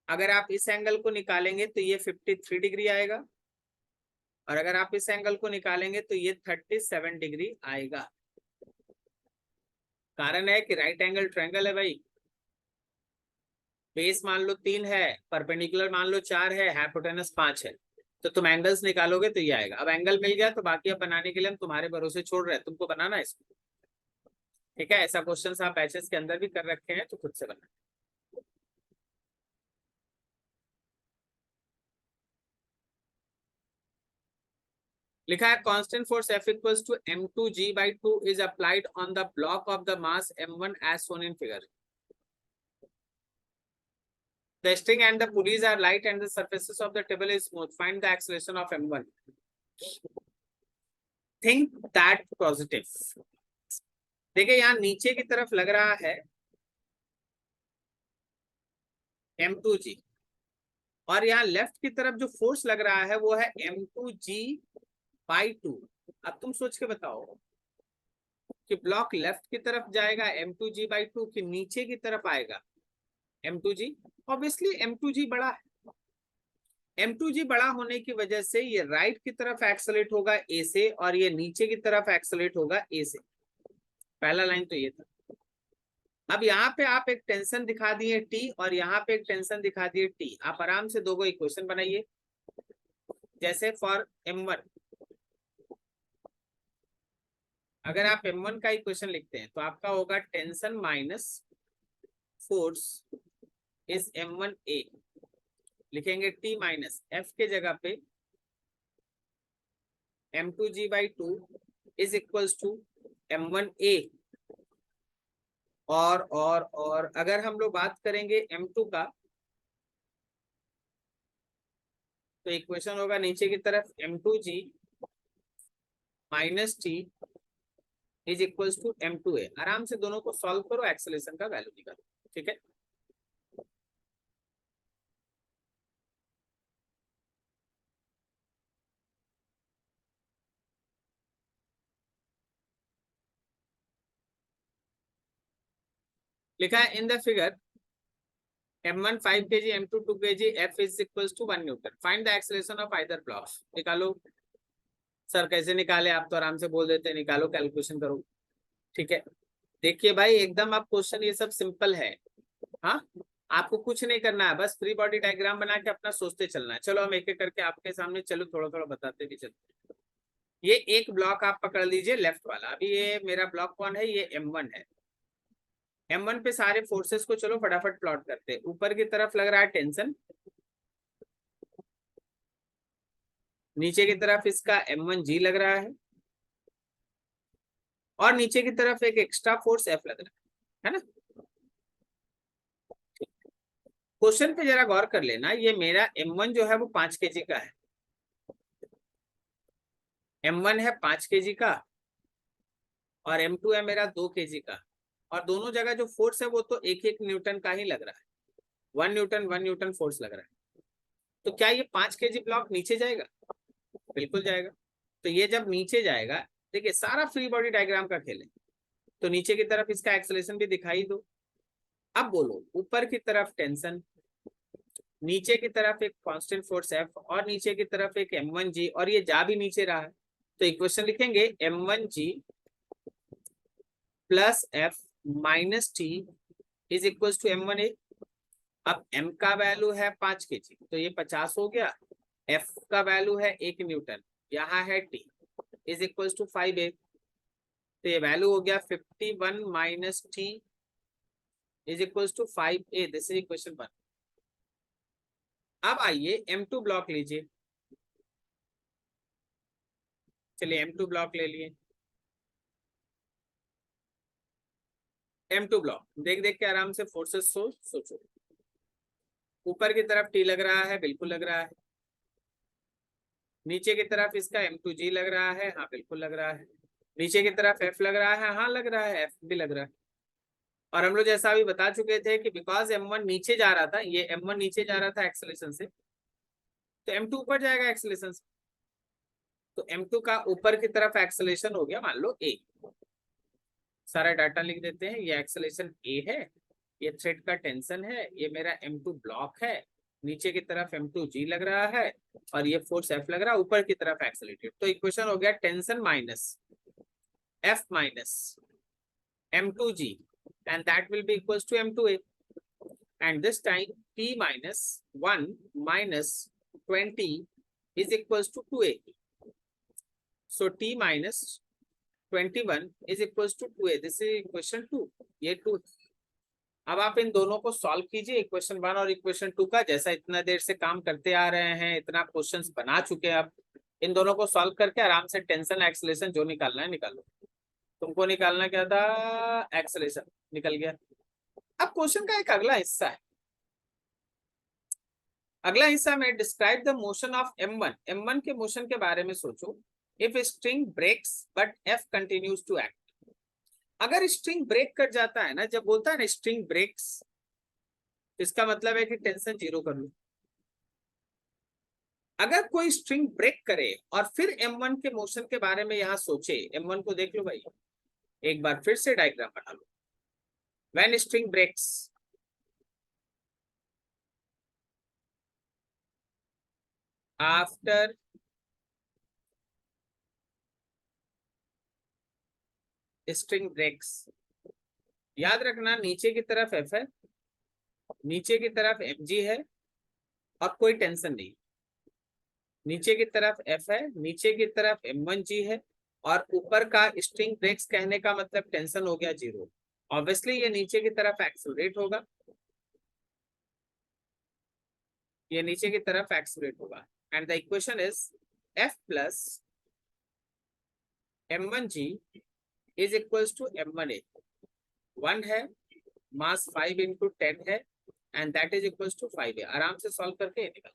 अगर आप इस एंगल को निकालेंगे तो ये 53 डिग्री आएगा, और अगर आप इस एंगल को निकालेंगे तो ये 37 डिग्री आएगा। कारण है कि राइट एंगल ट्रायंगल है भाई। बेस मान लो 3 है, परपेंडिकुलर मान लो 4 है, हाइपोटेनस 5 है, तो तुम एंगल्स निकालोगे तो ये आएगा। अब एंगल मिल गया तो बाकी अब बनाने के लिए हम तुम्हारे भरोसे छोड़ रहे हैं, तुमको बनाना है इसको। ठीक है, ऐसा क्वेश्चन आप बैचेस के अंदर भी कर रखे हैं, तो खुद से बना। लिखा है constant force F equals to m2g/2 is applied on the block of the mass m1 as shown in figure. The string and the pulleys are light and the surfaces of the table is smooth. Find the acceleration of m1. Think that positive. देखिए यहाँ नीचे की तरफ लग रहा है m2g, और यहाँ लेफ्ट की तरफ जो फोर्स लग रहा है वो है m2g/2। अब तुम सोच के बताओ कि ब्लॉक लेफ्ट की तरफ जाएगा m2g/2 कि नीचे की तरफ आएगा m2g? ऑब्वियसली m2g बड़ा है। m2g बड़ा होने की वजह से ये राइट की तरफ एक्सेलरेट होगा a से, और ये नीचे की तरफ एक्सेलरेट होगा a से। पहला लाइन तो ये था। अब यहाँ पे आप एक टेंशन दिखा दिए T, और यहाँ पे एक टेंशन दिखा दिए T। आप आराम से दो को इक्वेशन बनाइए। जैसे फॉर m1, अगर आप m1 का इक्वेशन लिखते हैं तो आपका होगा tension minus force is m1a। लिखेंगे T माइनस F के जगह पे m2g/2 is equals to m1a। और अगर हम लोग बात करेंगे m2 का, तो इक्वेशन होगा नीचे की तरफ m2g minus T is equals to m2a। आराम से दोनों को सॉल्व करो, एक्सेलरेशन का वैल्यू निकालो। ठीक है, लिखा है in the figure m1 5 kg, m2 2 kg, f is equals to 1 Newton. Find the acceleration of either block. निकालो। सर कैसे निकाले? आप तो आराम से बोल देते हैं, निकालो, कैलकुलेशन करो। ठीक है, देखिए भाई एकदम आप क्वेश्चन ये सब सिंपल है। हाँ, आपको कुछ नहीं करना है, बस फ्री बॉडी डायग्राम बना के अपना सोचते चलना है। चलो हम एक एक करके आपके सामने चलो थोड़ा थोड़ा बताते भी चलते। ये एक ब्लॉक आप पकड़ लीजिए लेफ्ट वाला। अभी ये मेरा ब्लॉक कौन है? ये m1 है। m1 पे सारे फोर्सेस को चलो फटाफट प्लॉट करते हैं। ऊपर की तरफ लग रहा है टेंशन, नीचे की तरफ इसका m1g लग रहा है, और नीचे की तरफ एक एक्स्ट्रा फोर्स F लग रहा है ना। क्वेश्चन पे जरा गौर कर लेना, ये मेरा m1 जो है वो 5 kg का है। m1 है 5 kg का, और m2 है मेरा 2 kg का, और दोनों जगह जो फोर्स है वो तो एक एक न्यूटन का ही लग रहा है। 1 न्यूटन फोर्स लग रहा है। तो क्या ये 5 kg ब्लॉक नीचे जाएगा? बिल्कुल जाएगा। तो ये जब नीचे जाएगा, देखिए सारा फ्री बॉडी डायग्राम का खेल है, तो नीचे की तरफ इसका एक्सेलरेशन भी दिखाई दो। अब बोलो, ऊपर की तरफ टेंशन, नीचे की तरफ एक कांस्टेंट फोर्स F और नीचे की तरफ एक M1G और ये जा भी नीचे रहा है, तो इक्वेशन लिखेंगे M1G plus F minus T is equal to M1A। अब M का वैल्यू है 5 kg, तो ये 50 हो गया। F का वैल्यू है 1 न्यूटन, यहाँ है T is equal to 5A, तो ये वैल्यू हो गया 51 minus T is equal to 5A। This is equation 1। अब आइए M2 ब्लॉक लीजिए। चलिए M2 ब्लॉक ले लिए। M2 ब्लॉक देख देख के आराम से फोर्सेस सोचो। ऊपर की तरफ T लग रहा है, बिल्कुल लग रहा है। नीचे की तरफ इसका M2G लग रहा है, हाँ बिल्कुल लग रहा है। नीचे की तरफ F लग रहा है, हाँ लग रहा है, F भी लग रहा है। और हम लोग जैसा अभी बता चुके थे कि बिकॉज M1 नीचे जा रहा था, ये M1 नीचे जा रहा था एक्सेलरेशन से, तो M2 ऊपर जाएगा एक्सेलरेशन से। तो M2 का ऊपर की तरफ एक्सेलरेशन हो गया मान लो A। सारा डाटा लिख देते हैं। ये एक्सेलरेशन A है, ये थ्रेड का टेंशन है, ये मेरा M2 ब्लॉक है, नीचे की तरफ M2G लग रहा है और ये फोर्स F लग रहा है, ऊपर की तरफ एक्सेलरेटेड। तो इक्वेशन हो गया tension minus F minus M2G and that will be equals to M2A, and this time T minus 1 minus 20 is equals to 2A. So T minus 21 is equals to 2A. This is equation 2. ये 2। अब आप इन दोनों को solve कीजिए, equation 1 और equation 2 का। जैसा इतना देर से काम करते आ रहे हैं, इतना क्वेश्चंस बना चुके हैं, अब इन दोनों को सॉल्व करके आराम से टेंशन एक्सेलरेशन जो निकालना है निकालो। तुमको निकालना क्या था? एक्सेलरेशन निकल गया। अब क्वेश्चन का एक अगला हिस्सा है। अगला हिस्सा में describe the motion of M1। M1 के मोशन के बारे में सोचो। If string breaks but F continues to act. अगर स्ट्रिंग ब्रेक कर जाता है ना, जब बोलता है ना स्ट्रिंग ब्रेक्स, इसका मतलब है कि टेंशन 0 कर लो। अगर कोई स्ट्रिंग ब्रेक करे और फिर M1 के मोशन के बारे में यहाँ सोचे, M1 को देख लो भाई, एक बार फिर से डायग्राम बना लो। When string breaks, after string breaks, याद रखना नीचे की तरफ F है, नीचे की तरफ Mg है और कोई टेंशन नहीं। नीचे की तरफ F है, नीचे की तरफ M1G है और ऊपर का स्ट्रिंग ब्रेक्स कहने का मतलब टेंशन हो गया 0। ऑब्वियसली ये नीचे की तरफ एक्सेलरेट होगा, ये नीचे की तरफ एक्सेलरेट होगा। And the equation is F plus M1G is equals to M1A। 1 है, मास 5 into 10 है, and that is equals to 5A। आराम से सॉल्व करके निकल